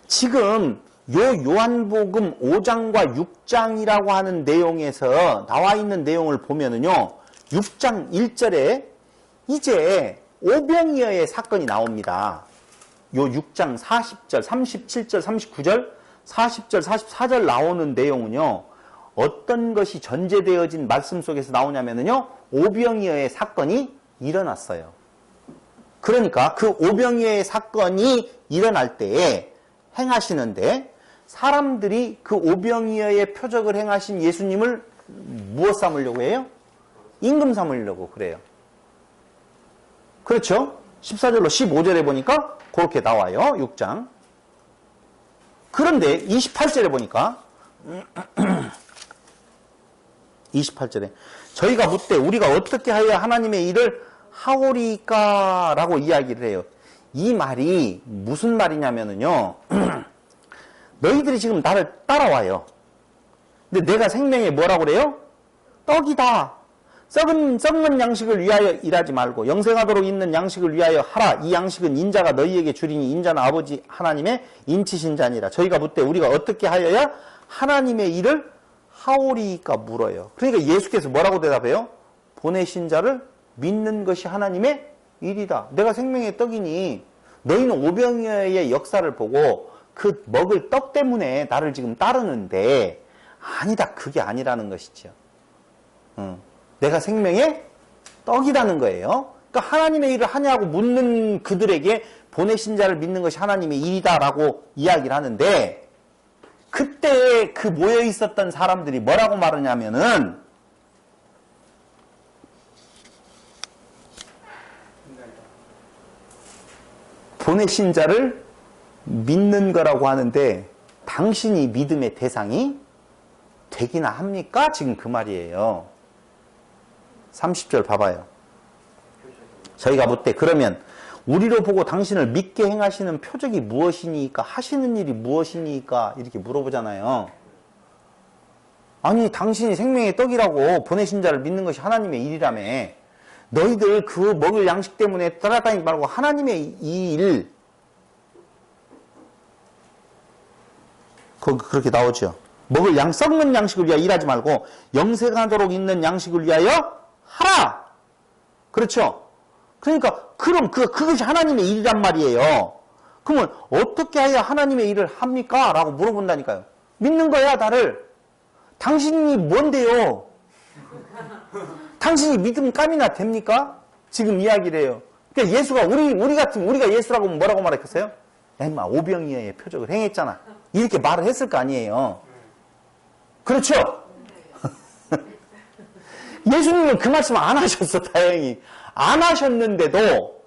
지금 요한복음 5장과 6장이라고 하는 내용에서 나와 있는 내용을 보면은요. 6장 1절에 이제 오병이어의 사건이 나옵니다. 요 6장 40절, 37절, 39절, 40절, 44절 나오는 내용은요. 어떤 것이 전제되어진 말씀 속에서 나오냐면요. 오병이어의 사건이 일어났어요. 그러니까 그 오병이어의 사건이 일어날 때에 행하시는데 사람들이 그 오병이어의 표적을 행하신 예수님을 무엇 삼으려고 해요? 임금 삼으려고 그래요. 그렇죠? 14절로 15절에 보니까 그렇게 나와요. 6장. 그런데 28절에 보니까 28절에 저희가 묻되 우리가 어떻게 하여야 하나님의 일을 하오리까 라고 이야기를 해요. 이 말이 무슨 말이냐면요. 너희들이 지금 나를 따라와요. 근데 내가 생명에 뭐라고 그래요? 떡이다. 썩은 양식을 위하여 일하지 말고 영생하도록 있는 양식을 위하여 하라. 이 양식은 인자가 너희에게 주리니 인자는 아버지 하나님의 인치신 자니라. 저희가 묻되 우리가 어떻게 하여야 하나님의 일을 하오리까 물어요. 그러니까 예수께서 뭐라고 대답해요? 보내신 자를 믿는 것이 하나님의 일이다. 내가 생명의 떡이니 너희는 오병이어의 역사를 보고 그 먹을 떡 때문에 나를 지금 따르는데 아니다. 그게 아니라는 것이죠. 내가 생명의 떡이라는 거예요. 그러니까 하나님의 일을 하냐고 묻는 그들에게 보내신 자를 믿는 것이 하나님의 일이다라고 이야기를 하는데 그때 그 모여 있었던 사람들이 뭐라고 말하냐면은 보내신 자를 믿는 거라고 하는데 당신이 믿음의 대상이 되기나 합니까? 지금 그 말이에요. 30절 봐봐요. 저희가 묻되 그러면 우리로 보고 당신을 믿게 행하시는 표적이 무엇이니까 하시는 일이 무엇이니까 이렇게 물어보잖아요. 아니 당신이 생명의 떡이라고 보내신 자를 믿는 것이 하나님의 일이라며 너희들 그 먹을 양식 때문에 따라다니지 말고 하나님의 일 그렇게 나오죠. 먹을 썩는 양식을 위하여 일하지 말고 영생하도록 있는 양식을 위하여 하라. 그렇죠? 그러니까 그럼 그것이 하나님의 일이란 말이에요. 그러면 어떻게 해야 하나님의 일을 합니까? 라고 물어본다니까요. 믿는 거야 나를. 당신이 뭔데요? 당신이 믿음 깜이나 됩니까? 지금 이야기를 해요. 그러니까 예수가 우리가 예수라고 하면 뭐라고 말했겠어요? 야 임마 오병이어의 표적을 행했잖아. 이렇게 말을 했을 거 아니에요. 그렇죠? 예수님은 그 말씀 안 하셨어. 다행히. 안 하셨는데도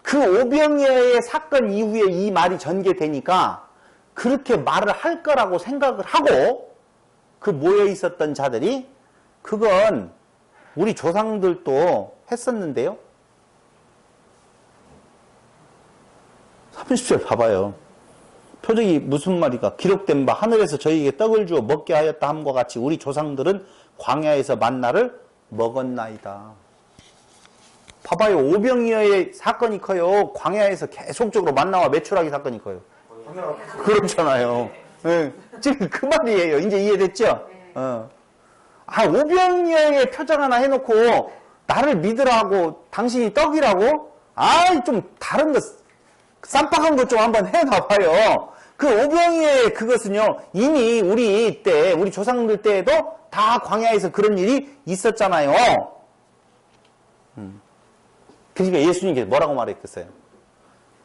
그 오병이어의 사건 이후에 이 말이 전개되니까 그렇게 말을 할 거라고 생각을 하고 그 모여 있었던 자들이 그건 우리 조상들도 했었는데요. 30절 봐봐요. 표적이 무슨 말이가? 기록된 바 하늘에서 저희에게 떡을 주어 먹게 하였다 함과 같이 우리 조상들은 광야에서 만나를 먹었나이다. 봐봐요. 오병이어의 사건이 커요. 광야에서 계속적으로 만나와 매출하기 사건이 커요. 그렇잖아요. 네. 지금 그 말이에요. 이제 이해됐죠? 오병이어의 표적 하나 해놓고 나를 믿으라고 당신이 떡이라고? 좀 다른 거 쌈박한 것 좀 한번 해놔봐요. 그 오병이어의 그것은요 이미 우리 때 우리 조상들 때에도 다 광야에서 그런 일이 있었잖아요. 그러니까 예수님께서 뭐라고 말했겠어요?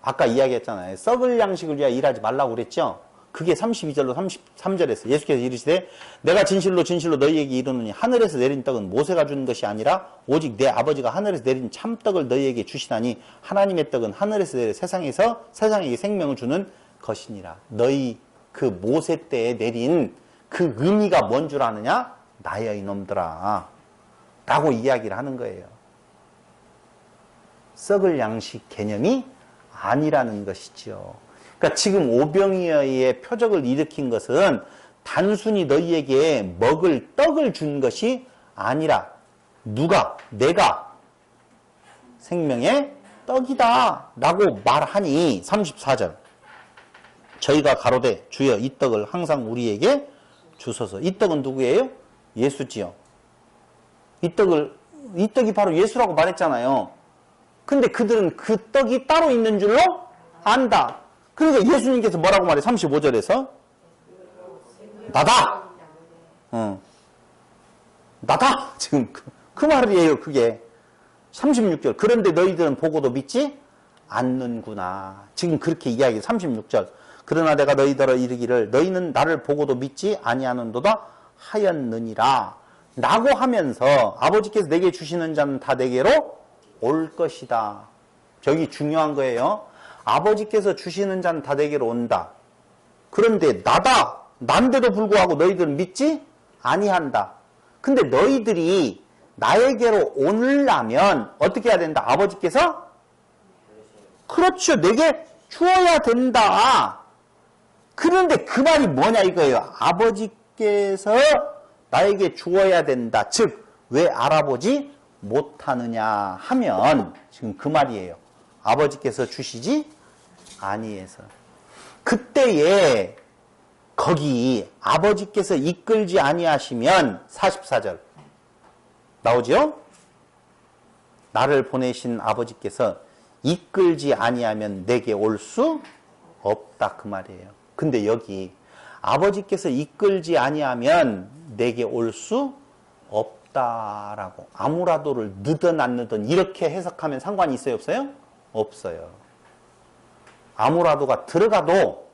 아까 이야기했잖아요. 썩을 양식을 위하여 일하지 말라고 그랬죠? 그게 32절로 33절에서 예수께서 이르시되 내가 진실로 진실로 너희에게 이르노니 하늘에서 내린 떡은 모세가 준 것이 아니라 오직 내 아버지가 하늘에서 내린 참떡을 너희에게 주시나니 하나님의 떡은 하늘에서 내려 세상에서 세상에게 생명을 주는 것이니라. 너희 그 모세 때에 내린 그 의미가 뭔 줄 아느냐? 나여 이놈들아 라고 이야기를 하는 거예요. 썩을 양식 개념이 아니라는 것이죠. 그러니까 지금 오병이어의 표적을 일으킨 것은 단순히 너희에게 먹을 떡을 준 것이 아니라 누가? 내가 생명의 떡이다 라고 말하니 34절 저희가 가로되 주여 이 떡을 항상 우리에게 주소서. 이 떡은 누구예요? 예수지요. 이 떡이 바로 예수라고 말했잖아요. 근데 그들은 그 떡이 따로 있는 줄로 안다. 그러니까 예수님께서 뭐라고 말해? 35절에서 나다. 나다. 지금 그 말이에요. 그게 36절. 그런데 너희들은 보고도 믿지 않는구나. 지금 그렇게 이야기해. 36절. 그러나 내가 너희더러 이르기를 너희는 나를 보고도 믿지 아니하는도다 하였느니라. 라고 하면서 아버지께서 내게 주시는 자는 다 내게로 올 것이다. 저기 중요한 거예요. 아버지께서 주시는 자는 다 내게로 온다. 그런데 나다. 난데도 불구하고 너희들은 믿지 아니한다. 근데 너희들이 나에게로 오려면 어떻게 해야 된다? 아버지께서? 그렇죠. 내게 주어야 된다. 그런데 그 말이 뭐냐 이거예요. 아버지께서 나에게 주어야 된다. 즉, 왜 알아보지 못하느냐 하면 지금 그 말이에요. 아버지께서 주시지 아니해서. 그때에 거기 아버지께서 이끌지 아니하시면 44절 나오죠? 나를 보내신 아버지께서 이끌지 아니하면 내게 올 수 없다 그 말이에요. 근데 여기 아버지께서 이끌지 아니하면 내게 올 수 없다라고 아무라도를 넣든 안 넣든 이렇게 해석하면 상관이 있어요 없어요? 없어요. 아무라도가 들어가도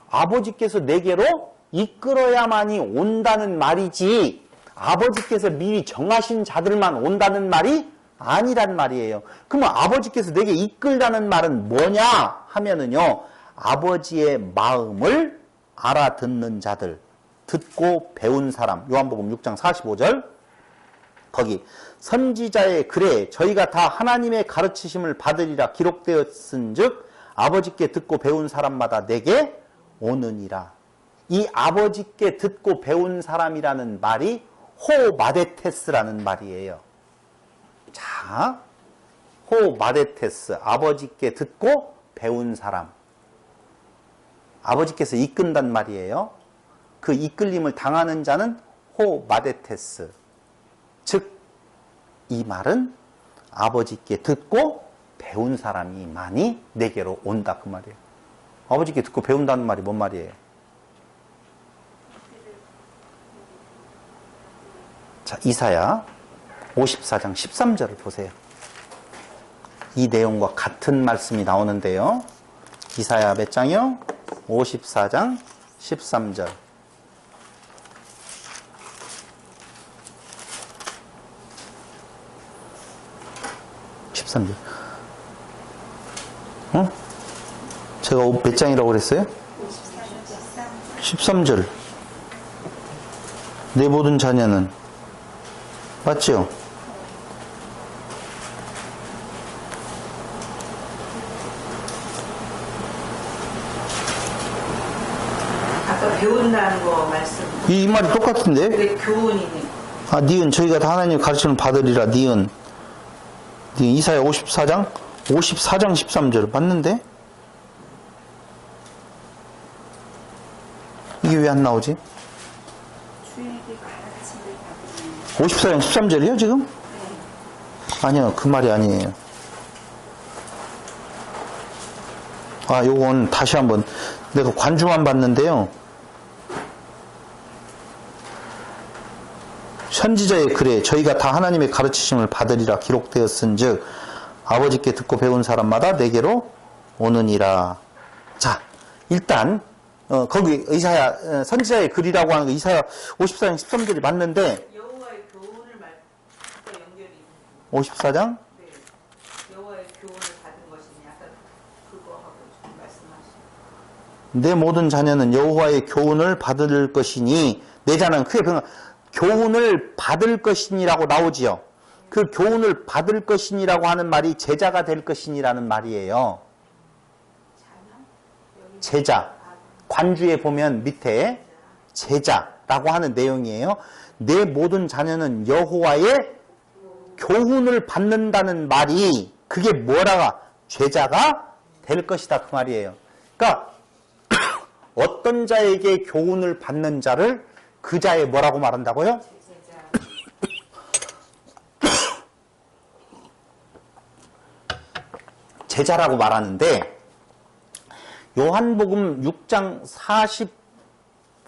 아버지께서 내게로 이끌어야만이 온다는 말이지 아버지께서 미리 정하신 자들만 온다는 말이 아니란 말이에요. 그러면 아버지께서 내게 이끌다는 말은 뭐냐 하면은요 아버지의 마음을 알아듣는 자들, 듣고 배운 사람. 요한복음 6장 45절 거기 선지자의 글에 저희가 다 하나님의 가르치심을 받으리라 기록되었은즉 아버지께 듣고 배운 사람마다 내게 오느니라. 이 아버지께 듣고 배운 사람이라는 말이 호마데테스라는 말이에요. 자, 호마데테스, 아버지께 듣고 배운 사람. 아버지께서 이끈단 말이에요. 그 이끌림을 당하는 자는 호마데테스. 즉, 이 말은 아버지께 듣고 배운 사람이 많이 내게로 온다 그 말이에요. 아버지께 듣고 배운다는 말이 뭔 말이에요? 자, 이사야 54장 13절을 보세요. 이 내용과 같은 말씀이 나오는데요. 이사야 몇 장이요? 54장 13절. 제가 몇 장이라고 그랬어요? 13절. 내 모든 자녀는 맞죠? 아까 배운다는 거 말씀. 이 말이 똑같은데? 왜 교훈이니? 아, 니은 저희가 다 하나님 가르치는 받으리라. 니은 이사야 54장 13절 맞는데? 이게 왜 안 나오지? 주에게 가르침을 받으니 54장 13절이요 지금? 아니요, 그 말이 아니에요. 아, 요건 다시 한번 내가 관주만 봤는데요. 선지자의 글에 저희가 다 하나님의 가르치심을 받으리라 기록되었은즉 아버지께 듣고 배운 사람마다 내게로 오느니라. 자, 일단 거기 이사야 선지자의 글이라고 하는 거 이사야 54장 13절이 맞는데 여호와의 교훈을 말과 연결이 있는 54장 네. 여호와의 교훈을 받은 것이니 약간 그거하고 좀 말씀하시죠. 내 모든 자녀는 여호와의 교훈을 받을 것이니 내 자는 크게 병 교훈을 받을 것이니라고 나오지요. 그 교훈을 받을 것이니라고 하는 말이 제자가 될 것이니라는 말이에요. 제자. 관주에 보면 밑에 제자라고 하는 내용이에요. 내 모든 자녀는 여호와의 교훈을 받는다는 말이 그게 뭐라가 제자가 될 것이다 그 말이에요. 그러니까 어떤 자에게 교훈을 받는 자를 그 자의 뭐라고 말한다고요? 제자라고 말하는데 요한복음 6장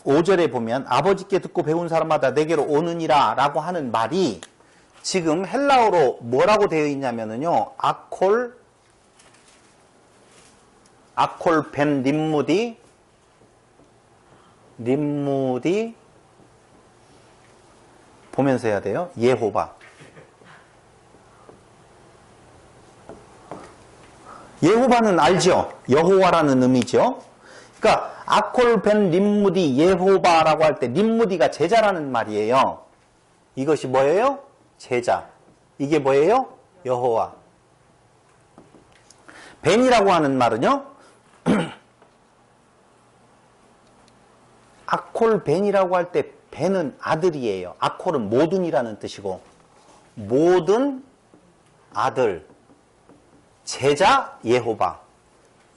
45절에 보면 아버지께 듣고 배운 사람마다 내게로 오느니라 라고 하는 말이 지금 헬라어로 뭐라고 되어 있냐면요 아콜 벤 림무디 보면서 해야 돼요. 예호바. 예호바는 알죠? 여호와라는 의미죠. 그러니까 아콜 벤 림무디 예호바라고 할 때 림무디가 제자라는 말이에요. 이것이 뭐예요? 제자. 이게 뭐예요? 여호와. 벤이라고 하는 말은요. 아콜 벤이라고 할 때 벤은 아들이에요. 아콜은 모든이라는 뜻이고 모든 아들 제자 예호바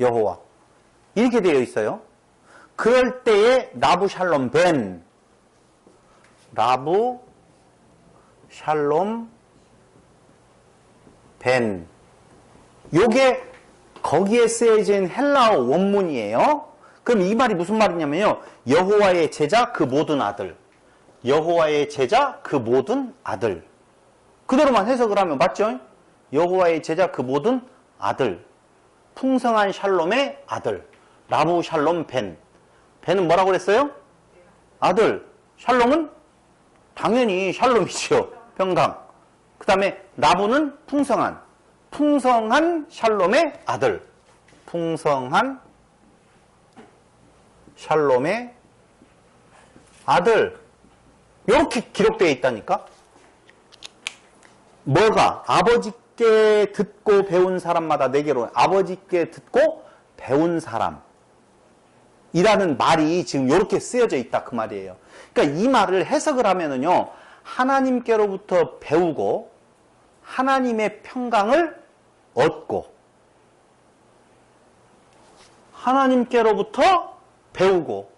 여호와 이렇게 되어 있어요. 그럴 때에 라부 샬롬 벤 요게 거기에 쓰여진 헬라어 원문이에요. 그럼 이 말이 무슨 말이냐면요. 여호와의 제자 그 모든 아들. 여호와의 제자 그 모든 아들. 그대로만 해석을 하면 맞죠? 여호와의 제자 그 모든 아들. 풍성한 샬롬의 아들. 라부 샬롬 벤. 벤은 뭐라고 그랬어요? 아들. 샬롬은 당연히 샬롬이죠. 평강. 그 다음에 라부는 풍성한. 풍성한 샬롬의 아들. 풍성한 샬롬의 아들. 이렇게 기록되어 있다니까. 뭐가? 아버지께 듣고 배운 사람마다 내게로 아버지께 듣고 배운 사람 이라는 말이 지금 이렇게 쓰여져 있다 그 말이에요. 그러니까 이 말을 해석을 하면은요 하나님께로부터 배우고 하나님의 평강을 얻고 하나님께로부터 배우고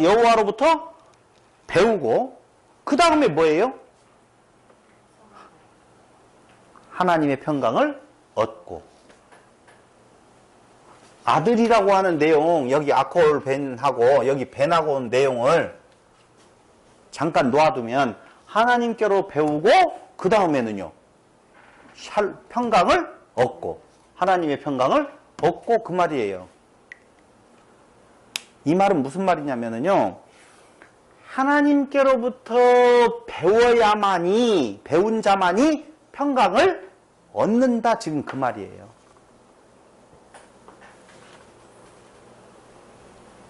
여호와로부터 배우고 그 다음에 뭐예요? 하나님의 평강을 얻고 아들이라고 하는 내용 여기 아콜 벤하고 여기 벤하고 온 내용을 잠깐 놓아두면 하나님께로 배우고 그 다음에는요 평강을 얻고 하나님의 평강을 얻고 그 말이에요. 이 말은 무슨 말이냐면요 하나님께로부터 배워야만이 배운 자만이 평강을 얻는다 지금 그 말이에요.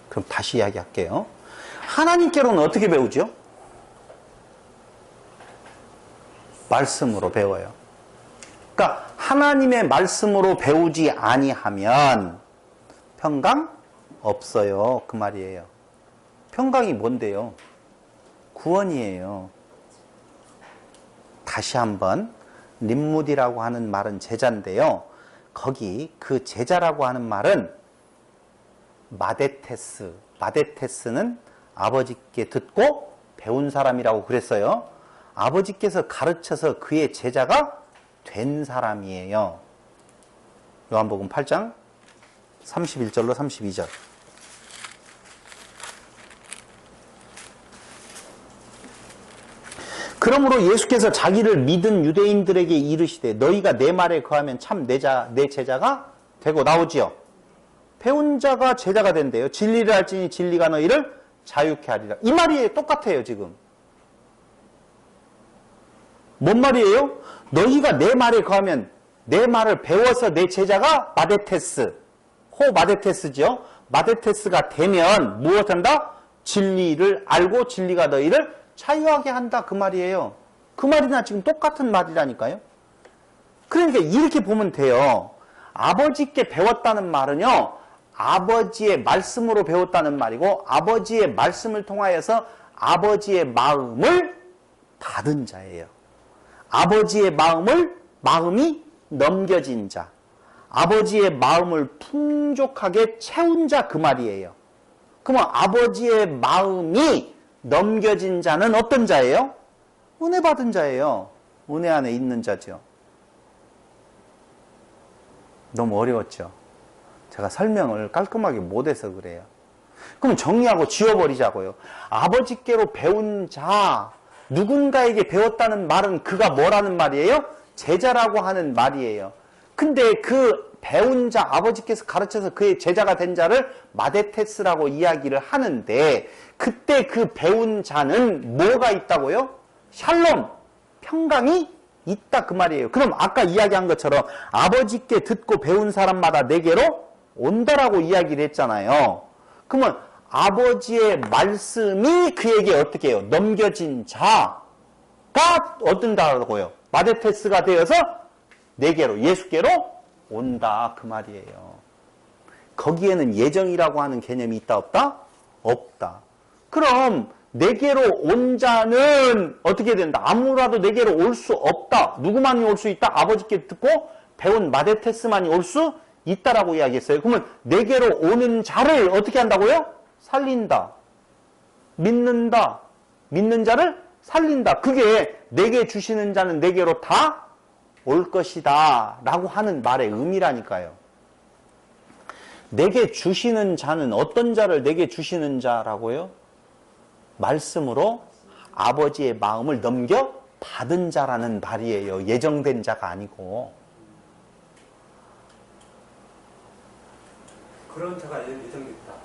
그럼 다시 이야기할게요. 하나님께로는 어떻게 배우죠? 말씀으로 배워요. 그러니까 하나님의 말씀으로 배우지 아니하면 평강 없어요 그 말이에요. 평강이 뭔데요? 구원이에요. 다시 한번 림무디라고 하는 말은 제자인데요. 거기 그 제자라고 하는 말은 마데테스. 마데테스는 아버지께 듣고 배운 사람이라고 그랬어요. 아버지께서 가르쳐서 그의 제자가 된 사람이에요. 요한복음 8장 31절로 32절. 그러므로 예수께서 자기를 믿은 유대인들에게 이르시되 너희가 내 말에 거하면 참 내 제자가 되고 나오지요. 배운 자가 제자가 된대요. 진리를 알지니 진리가 너희를 자유케 하리라. 이 말이 똑같아요 지금. 뭔 말이에요? 너희가 내 말에 거하면 내 말을 배워서 내 제자가 마데테스. 마데테스죠. 마데테스가 되면 무엇한다? 진리를 알고 진리가 너희를 자유하게 한다 그 말이에요. 그 말이나 지금 똑같은 말이라니까요. 그러니까 이렇게 보면 돼요. 아버지께 배웠다는 말은요. 아버지의 말씀으로 배웠다는 말이고 아버지의 말씀을 통하여서 아버지의 마음을 받은 자예요. 아버지의 마음이 넘겨진 자. 아버지의 마음을 풍족하게 채운 자 그 말이에요. 그러면 아버지의 마음이 넘겨진 자는 어떤 자예요? 은혜 받은 자예요. 은혜 안에 있는 자죠. 너무 어려웠죠? 제가 설명을 깔끔하게 못해서 그래요. 그럼 정리하고 지워버리자고요. 아버지께로 배운 자, 누군가에게 배웠다는 말은 그가 뭐라는 말이에요? 제자라고 하는 말이에요. 근데 그 배운 자, 아버지께서 가르쳐서 그의 제자가 된 자를 마데테스라고 이야기를 하는데 그때 그 배운 자는 뭐가 있다고요? 샬롬, 평강이 있다 그 말이에요. 그럼 아까 이야기한 것처럼 아버지께 듣고 배운 사람마다 내게로 온다라고 이야기를 했잖아요. 그러면 아버지의 말씀이 그에게 어떻게 해요? 넘겨진 자가 얻는다고요. 마데테스가 되어서 내게로, 예수께로 온다 그 말이에요. 거기에는 예정이라고 하는 개념이 있다 없다? 없다. 그럼 내게로 온 자는 어떻게 된다? 아무라도 내게로 올 수 없다. 누구만이 올 수 있다? 아버지께 듣고 배운 마데테스만이 올 수 있다라고 이야기했어요. 그러면 내게로 오는 자를 어떻게 한다고요? 살린다. 믿는다. 믿는 자를 살린다. 그게 내게 주시는 자는 내게로 다 올 것이다 라고 하는 말의 의미라니까요. 내게 주시는 자는 어떤 자를 내게 주시는 자라고요? 말씀으로 아버지의 마음을 넘겨 받은 자라는 말이에요. 예정된 자가 아니고. 그런 자가 예정됐다.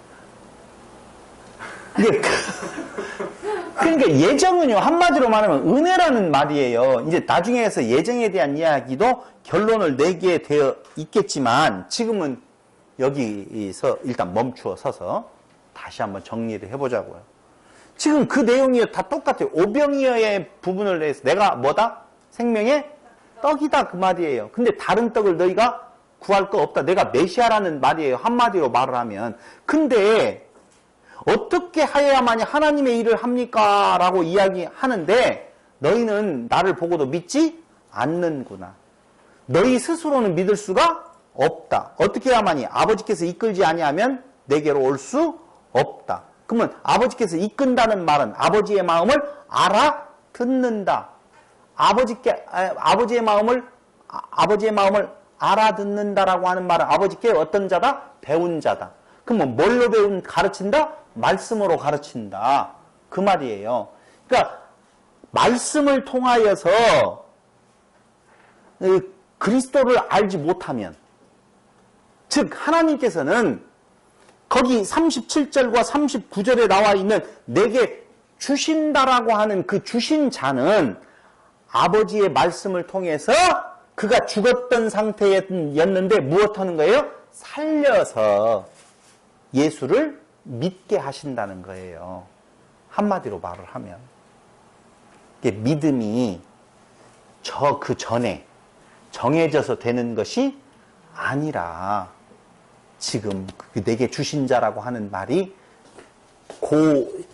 그러니까 예정은요, 한마디로 말하면 은혜라는 말이에요. 이제 나중에 해서 예정에 대한 이야기도 결론을 내게 되어 있겠지만 지금은 여기서 일단 멈추어 서서 다시 한번 정리를 해보자고요. 지금 그 내용이 다 똑같아요. 오병이어의 부분을 내서 내가 뭐다? 생명의 떡이다 그 말이에요. 근데 다른 떡을 너희가 구할 거 없다. 내가 메시아라는 말이에요. 한마디로 말을 하면. 근데 어떻게 하여야만이 하나님의 일을 합니까? 라고 이야기하는데 너희는 나를 보고도 믿지 않는구나. 너희 스스로는 믿을 수가 없다. 어떻게 해야만이 아버지께서 이끌지 아니하면 내게로 올 수 없다. 그러면 아버지께서 이끈다는 말은 아버지의 마음을 알아듣는다. 아버지의 마음을 알아듣는다라고 하는 말은 아버지께 어떤 자다? 배운 자다. 그러면 뭘로 가르친다? 말씀으로 가르친다. 그 말이에요. 그러니까 말씀을 통하여서 그리스도를 알지 못하면, 즉 하나님께서는 거기 37절과 39절에 나와 있는 내게 주신다라고 하는 그 주신 자는 아버지의 말씀을 통해서 그가 죽었던 상태였는데 무엇하는 거예요? 살려서 예수를 믿게 하신다는 거예요. 한마디로 말을 하면. 믿음이 그 전에 정해져서 되는 것이 아니라 지금 내게 주신 자라고 하는 말이 그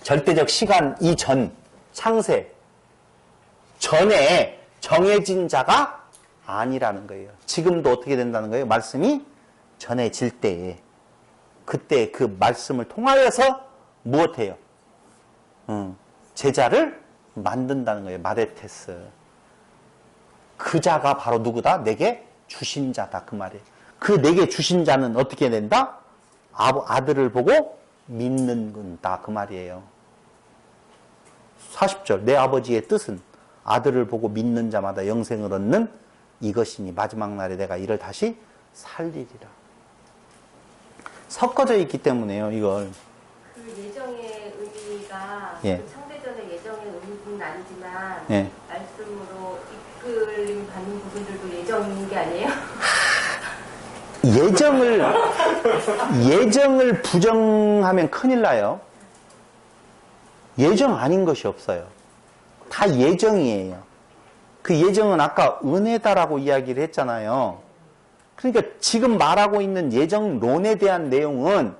절대적 시간 이전, 창세 전에 정해진 자가 아니라는 거예요. 지금도 어떻게 된다는 거예요? 말씀이 전해질 때에 그때 그 말씀을 통하여서 무엇해요? 제자를 만든다는 거예요. 마데테스. 그 자가 바로 누구다? 내게 주신 자다. 그 말이에요. 그 내게 주신 자는 어떻게 된다? 아들을 보고 믿는다. 그 말이에요. 40절. 내 아버지의 뜻은 아들을 보고 믿는 자마다 영생을 얻는 이것이니 마지막 날에 내가 이를 다시 살리리라. 섞어져 있기 때문에요. 이걸. 그 예정의 의미가 예. 그 창세전의 예정의 의미는 아니지만 예. 말씀으로 이끌림 받는 부분들도 예정인 게 아니에요? 예정을 부정하면 큰일 나요. 예정 아닌 것이 없어요. 다 예정이에요. 그 예정은 아까 은혜다라고 이야기를 했잖아요. 그러니까 지금 말하고 있는 예정론에 대한 내용은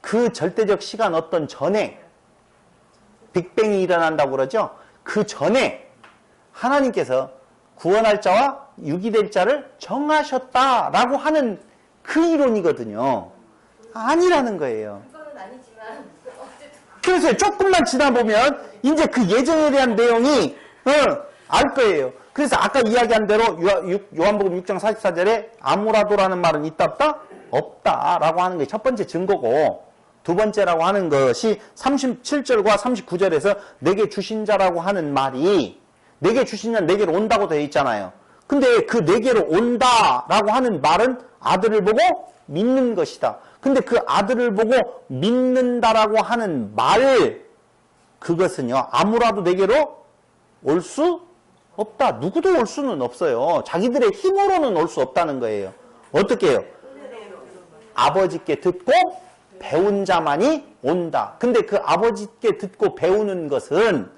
그 절대적 시간 어떤 전에 빅뱅이 일어난다고 그러죠. 그 전에 하나님께서 구원할 자와 유기될 자를 정하셨다라고 하는 그 이론이거든요. 아니라는 거예요. 그거는 아니지만 어쨌든 그래서 조금만 지나보면 이제 그 예정에 대한 내용이 알 거예요. 그래서 아까 이야기한 대로 요한복음 6장 44절에 아무라도라는 말은 있다 없다? 없다라고 하는 게 첫 번째 증거고 두 번째라고 하는 것이 37절과 39절에서 내게 주신 자라고 하는 말이 내게 주신 자는 내게로 온다고 되어 있잖아요. 근데 그 내게로 온다라고 하는 말은 아들을 보고 믿는 것이다. 근데 그 아들을 보고 믿는다라고 하는 말 그것은요. 아무라도 내게로 올 수 없다. 누구도 올 수는 없어요. 자기들의 힘으로는 올 수 없다는 거예요. 어떻게 해요? 아버지께 듣고 배운 자만이 온다. 근데 그 아버지께 듣고 배우는 것은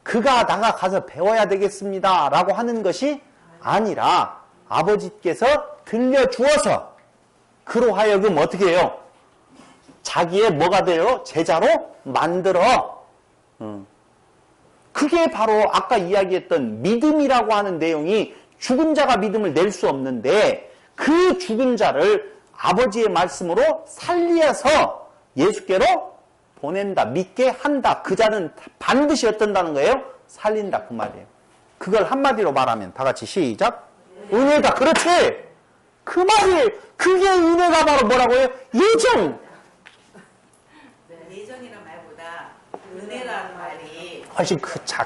그가 나가서 배워야 되겠습니다 라고 하는 것이 아니라 아버지께서 들려주어서 그로 하여금 어떻게 해요? 자기의 뭐가 돼요? 제자로 만들어. 그게 바로 아까 이야기했던 믿음이라고 하는 내용이 죽은 자가 믿음을 낼 수 없는데 그 죽은 자를 아버지의 말씀으로 살려서 예수께로 보낸다. 믿게 한다. 그 자는 반드시 어떤다는 거예요? 살린다. 그 말이에요. 그걸 한마디로 말하면 다 같이 시작. 은혜다. 그렇지. 그 말이 그게 은혜가 바로 뭐라고요? 예정. 예정이라는 말보다 은혜라는 말이 훨씬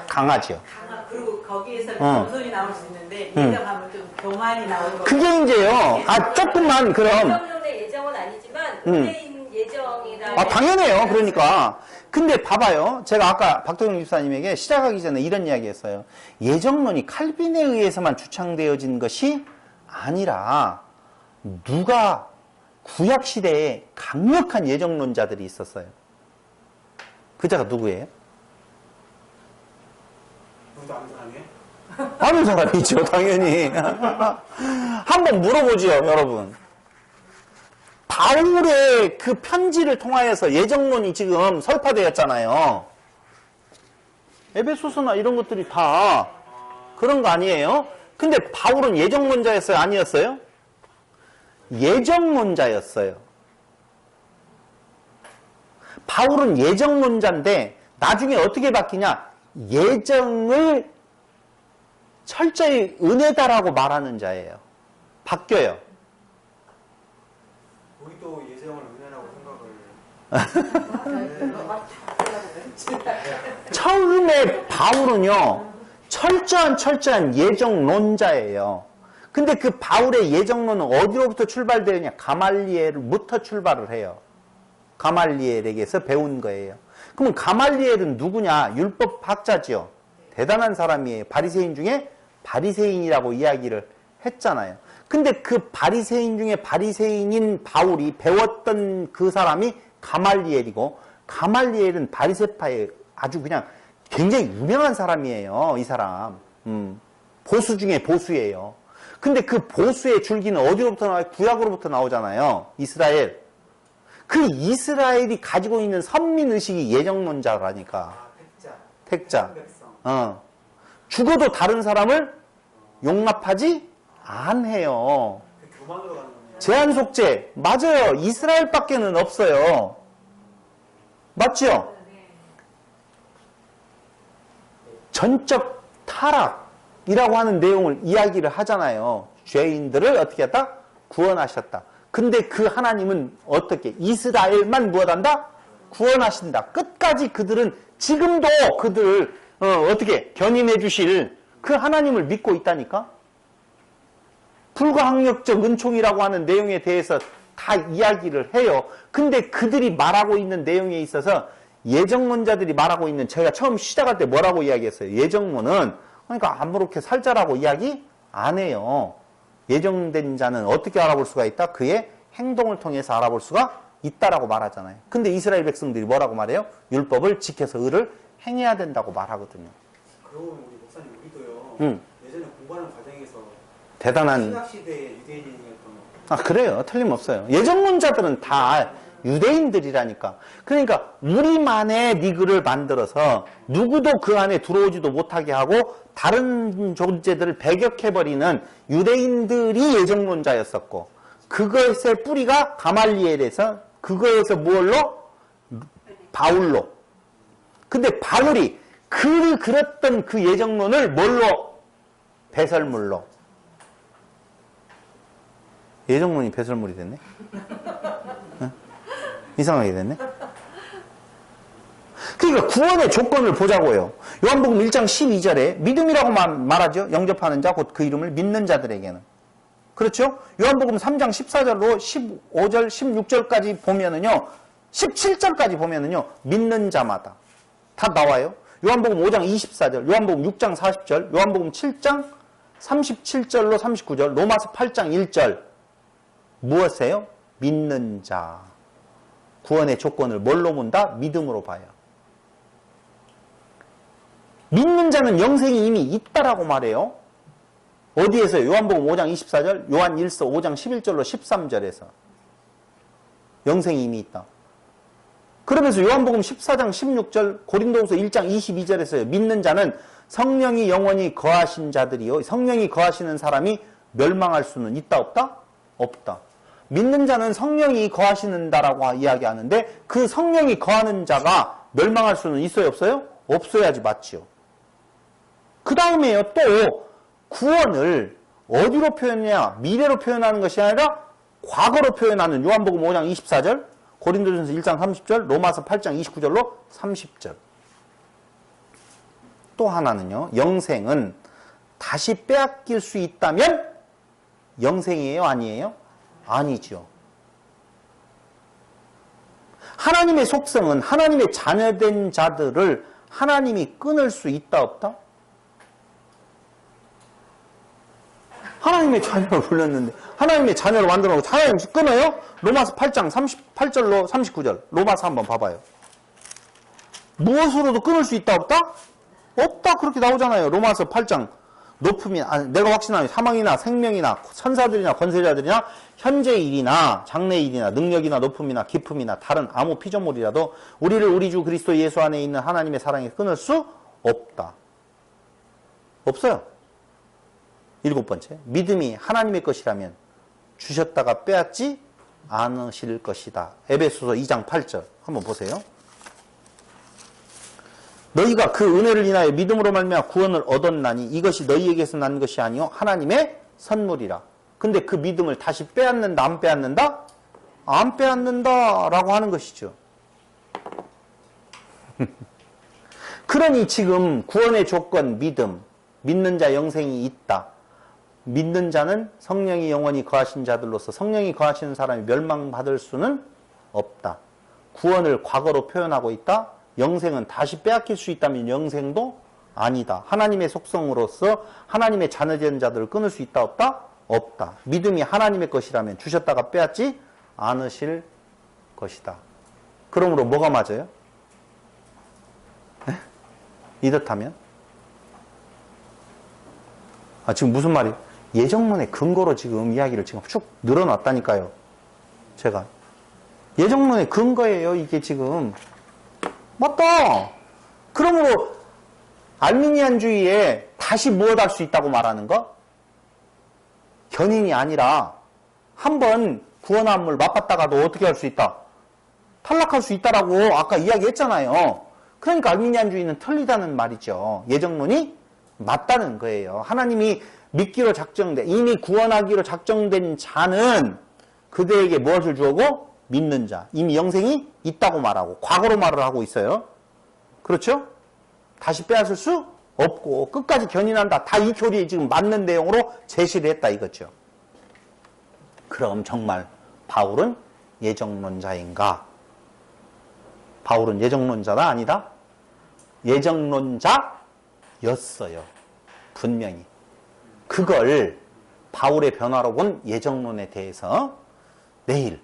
강하죠. 그리고 거기에서 겸손이 나올 수 있는데 예정하면 좀 교만이 나오는 거. 그게 이제요. 조금만 그럼. 예정론의 예정은 아니지만 은혜인 예정이라. 당연해요. 그러니까. 근데 봐봐요. 제가 아까 박도영 집사님에게 시작하기 전에 이런 이야기 했어요. 예정론이 칼빈에 의해서만 주창되어진 것이 아니라 누가 구약시대에 강력한 예정론자들이 있었어요. 그 자가 누구예요? 누구도 아는 사람이에요? 아는 사람이죠. 당연히. 한번 물어보죠. 여러분. 바울의 그 편지를 통하여서 예정론이 지금 설파되었잖아요. 에베소서나 이런 것들이 다 그런 거 아니에요? 근데 바울은 예정론자였어요? 아니었어요? 예정론자였어요. 바울은 예정론자인데 나중에 어떻게 바뀌냐? 예정을 철저히 은혜다라고 말하는 자예요. 바뀌어요. 우리도 예정을 은혜라고 생각을. 처음에 바울은요, 철저한 예정론자예요. 근데 그 바울의 예정론은 어디로부터 출발되느냐? 가말리엘부터 출발을 해요. 가말리엘에게서 배운 거예요. 그러면 가말리엘은 누구냐? 율법학자지요. 대단한 사람이에요. 바리새인 중에 바리새인이라고 이야기를 했잖아요. 근데 그 바리새인 중에 바리새인인 바울이 배웠던 그 사람이 가말리엘이고 가말리엘은 바리새파의 아주 그냥 굉장히 유명한 사람이에요. 이 사람. 보수 중에 보수예요. 근데 그 보수의 줄기는 어디로부터 나와요? 구약으로부터 나오잖아요. 이스라엘. 그 이스라엘이 가지고 있는 선민의식이 예정론자라니까. 아, 택자. 택자. 백성. 죽어도 다른 사람을 용납하지 않아요. 그 교만으로 가는 거네요. 제한 속죄. 맞아요. 이스라엘밖에는 없어요. 맞죠? 전적 타락이라고 하는 내용을 이야기를 하잖아요. 죄인들을 어떻게 했다? 구원하셨다. 근데 그 하나님은 어떻게? 이스라엘만 무엇한다? 구원하신다. 끝까지 그들은 지금도 그들을 어떻게 견인해 주실 그 하나님을 믿고 있다니까? 불가항력적 은총이라고 하는 내용에 대해서 다 이야기를 해요. 근데 그들이 말하고 있는 내용에 있어서 예정론자들이 말하고 있는, 제가 처음 시작할 때 뭐라고 이야기했어요? 예정론은 그러니까 아무렇게 살자라고 이야기 안 해요. 예정된 자는 어떻게 알아볼 수가 있다? 그의 행동을 통해서 알아볼 수가 있다라고 말하잖아요. 근데 이스라엘 백성들이 뭐라고 말해요? 율법을 지켜서 의를 행해야 된다고 말하거든요. 그러고 보면 우리 목사님 우리도요. 응. 예전에 공부하는 과정에서 대단한. 신학시대의 유대인이었던 아, 그래요. 틀림없어요. 예정론자들은 다 유대인들이라니까. 그러니까 우리만의 리그를 만들어서 누구도 그 안에 들어오지도 못하게 하고 다른 존재들을 배격해버리는 유대인들이 예정론자였었고, 그것의 뿌리가 가말리엘에서, 그거에서 뭘로? 바울로. 근데 바울이 그랬던 그 예정론을 뭘로? 배설물로. 예정론이 배설물이 됐네? 응? 이상하게 됐네? 그러니까 구원의 조건을 보자고요. 요한복음 1장 12절에 믿음이라고 말하죠. 영접하는 자, 곧 그 이름을 믿는 자들에게는. 그렇죠? 요한복음 3장 14절로 15절, 16절까지 보면은요, 17절까지 보면은요, 믿는 자마다 다 나와요. 요한복음 5장 24절, 요한복음 6장 40절, 요한복음 7장 37절로 39절, 로마서 8장 1절. 무엇이에요? 믿는 자. 구원의 조건을 뭘로 본다? 믿음으로 봐요. 믿는 자는 영생이 이미 있다라고 말해요. 어디에서요? 요한복음 5장 24절, 요한 1서 5장 11절로 13절에서. 영생이 이미 있다. 그러면서 요한복음 14장 16절, 고린도후서 1장 22절에서요. 믿는 자는 성령이 영원히 거하신 자들이요. 성령이 거하시는 사람이 멸망할 수는 있다 없다? 없다. 믿는 자는 성령이 거하시는다라고 이야기하는데 그 성령이 거하는 자가 멸망할 수는 있어요 없어요? 없어야지 맞지요. 그 다음에요 또 구원을 어디로 표현하냐? 미래로 표현하는 것이 아니라 과거로 표현하는 요한복음 5장 24절, 고린도전서 1장 30절, 로마서 8장 29절로 30절. 또 하나는요. 영생은 다시 빼앗길 수 있다면 영생이에요? 아니에요? 아니죠. 하나님의 속성은 하나님의 자녀된 자들을 하나님이 끊을 수 있다 없다? 하나님의 자녀를 불렀는데 하나님의 자녀를 만들어놓고 하나님 끊어요? 로마서 8장 38절로 39절 로마서 한번 봐봐요. 무엇으로도 끊을 수 있다 없다? 없다 그렇게 나오잖아요. 로마서 8장 높음이나 내가 확신하니 사망이나 생명이나 천사들이나 권세자들이나 현재의 일이나 장래의 일이나 능력이나 높음이나 깊음이나 다른 아무 피조물이라도 우리를 우리 주 그리스도 예수 안에 있는 하나님의 사랑에 끊을 수 없다. 없어요. 7번째, 믿음이 하나님의 것이라면 주셨다가 빼앗지 않으실 것이다. 에베소서 2장 8절 한번 보세요. 너희가 그 은혜를 인하여 믿음으로 말미암아 구원을 얻었나니 이것이 너희에게서 난 것이 아니요 하나님의 선물이라. 근데 그 믿음을 다시 빼앗는다 안 빼앗는다? 안 빼앗는다라고 하는 것이죠. 그러니 지금 구원의 조건 믿음, 믿는 자 영생이 있다. 믿는 자는 성령이 영원히 거하신 자들로서 성령이 거하시는 사람이 멸망받을 수는 없다. 구원을 과거로 표현하고 있다. 영생은 다시 빼앗길 수 있다면 영생도 아니다. 하나님의 속성으로서 하나님의 자녀된 자들을 끊을 수 있다 없다? 없다. 믿음이 하나님의 것이라면 주셨다가 빼앗지 않으실 것이다. 그러므로 뭐가 맞아요? 네? 이렇다면? 지금 무슨 말이에요? 예정론의 근거로 지금 이야기를 지금 쭉 늘어놨다니까요. 제가. 예정론의 근거예요, 이게 지금. 맞다. 그러므로 알미니안주의에 다시 무엇할 수 있다고 말하는 거? 견인이 아니라 한번 구원함을 맛봤다가도 어떻게 할 수 있다? 탈락할 수 있다라고 아까 이야기했잖아요. 그러니까 알미니안주의는 틀리다는 말이죠. 예정론이 맞다는 거예요. 하나님이 믿기로 작정된, 이미 구원하기로 작정된 자는 그들에게 무엇을 주고? 믿는 자. 이미 영생이 있다고 말하고 과거로 말을 하고 있어요. 그렇죠? 다시 빼앗을 수 없고 끝까지 견인한다. 다 이 교리에 지금 맞는 내용으로 제시를 했다 이거죠. 그럼 정말 바울은 예정론자인가? 바울은 예정론자다? 아니다? 예정론자였어요. 분명히. 그걸 바울의 변화로 본 예정론에 대해서 내일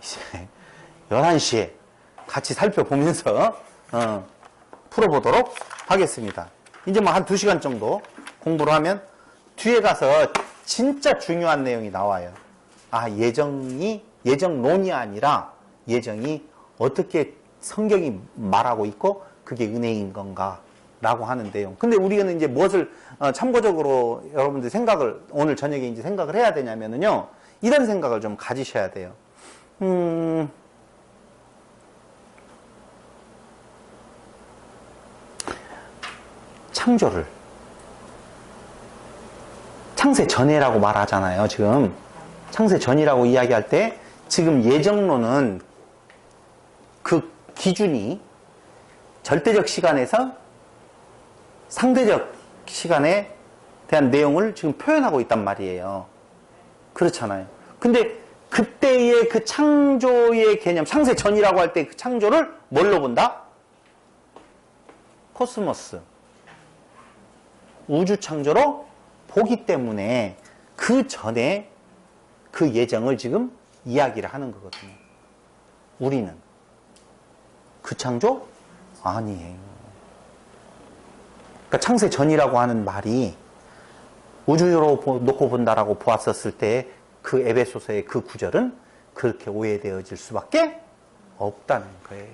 이제 11시에 같이 살펴보면서 풀어보도록 하겠습니다. 이제 뭐 한 2시간 정도 공부를 하면 뒤에 가서 진짜 중요한 내용이 나와요. 아, 예정론이 아니라 예정이 어떻게 성경이 말하고 있고 그게 은혜인 건가 라고 하는 내용. 근데 우리는 이제 무엇을 참고적으로 여러분들 생각을 오늘 저녁에 이제 생각을 해야 되냐면은요. 이런 생각을 좀 가지셔야 돼요. 창조를 창세 전에라고 말하잖아요. 지금 창세 전이라고 이야기할 때 지금 예정론은 그 기준이 절대적 시간에서 상대적 시간에 대한 내용을 지금 표현하고 있단 말이에요. 그렇잖아요. 근데 그때의 그 창조의 개념, 창세 전이라고 할 때 그 창조를 뭘로 본다? 코스모스. 우주 창조로 보기 때문에 그 전에 그 예정을 지금 이야기를 하는 거거든요. 우리는 그 창조? 아니에요. 그러니까 창세 전이라고 하는 말이 우주로 놓고 본다라고 보았었을 때 그 에베소서의 그 구절은 그렇게 오해되어질 수밖에 없다는 거예요.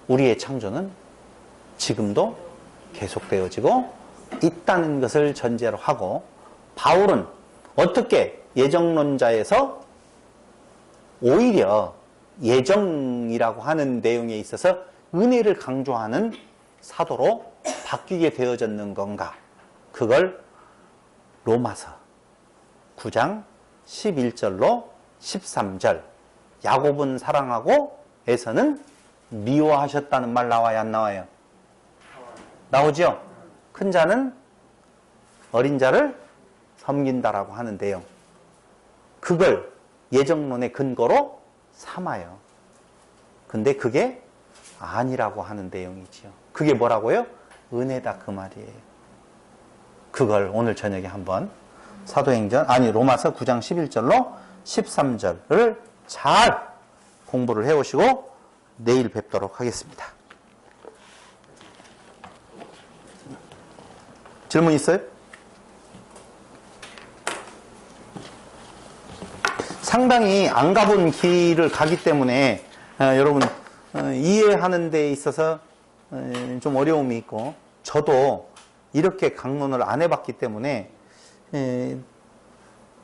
우리의 창조는 지금도 계속되어지고 있다는 것을 전제로 하고 바울은 어떻게 예정론자에서 오히려 예정이라고 하는 내용에 있어서 은혜를 강조하는 사도로 바뀌게 되어졌는 건가? 그걸 로마서 9장 11절로 13절 야곱은 사랑하고 에서는 미워하셨다는 말 나와요? 안 나와요? 나오죠? 큰 자는 어린 자를 섬긴다라고 하는 내용. 그걸 예정론의 근거로 삼아요. 근데 그게 아니라고 하는 내용이지요. 그게 뭐라고요? 은혜다 그 말이에요. 그걸 오늘 저녁에 한번 로마서 9장 11절로 13절을 잘 공부를 해오시고 내일 뵙도록 하겠습니다. 질문 있어요? 상당히 안 가본 길을 가기 때문에 여러분 이해하는 데 있어서 좀 어려움이 있고 저도 이렇게 강론을 안 해봤기 때문에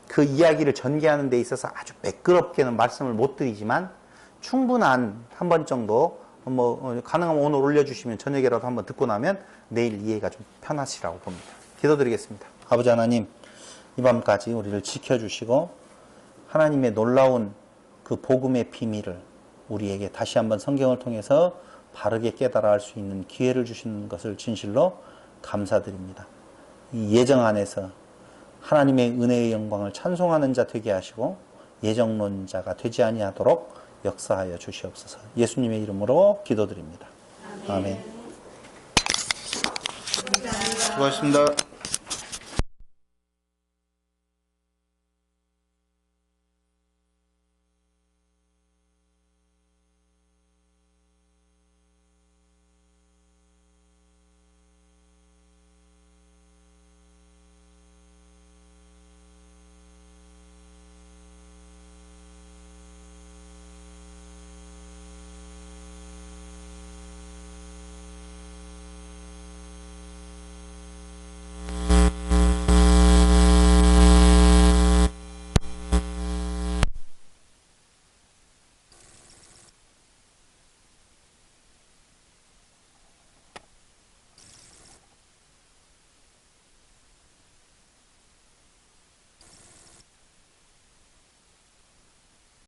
그 이야기를 전개하는 데 있어서 아주 매끄럽게는 말씀을 못 드리지만 충분한 한 번 정도 가능하면 오늘 올려주시면 저녁에라도 한번 듣고 나면 내일 이해가 좀 편하시라고 봅니다. 기도드리겠습니다. 아버지 하나님, 이 밤까지 우리를 지켜주시고 하나님의 놀라운 그 복음의 비밀을 우리에게 다시 한번 성경을 통해서 바르게 깨달아 알 수 있는 기회를 주시는 것을 진실로 감사드립니다. 이 예정 안에서 하나님의 은혜의 영광을 찬송하는 자 되게 하시고 예정론자가 되지 아니하도록 역사하여 주시옵소서. 예수님의 이름으로 기도드립니다. 아멘. 수고하셨습니다.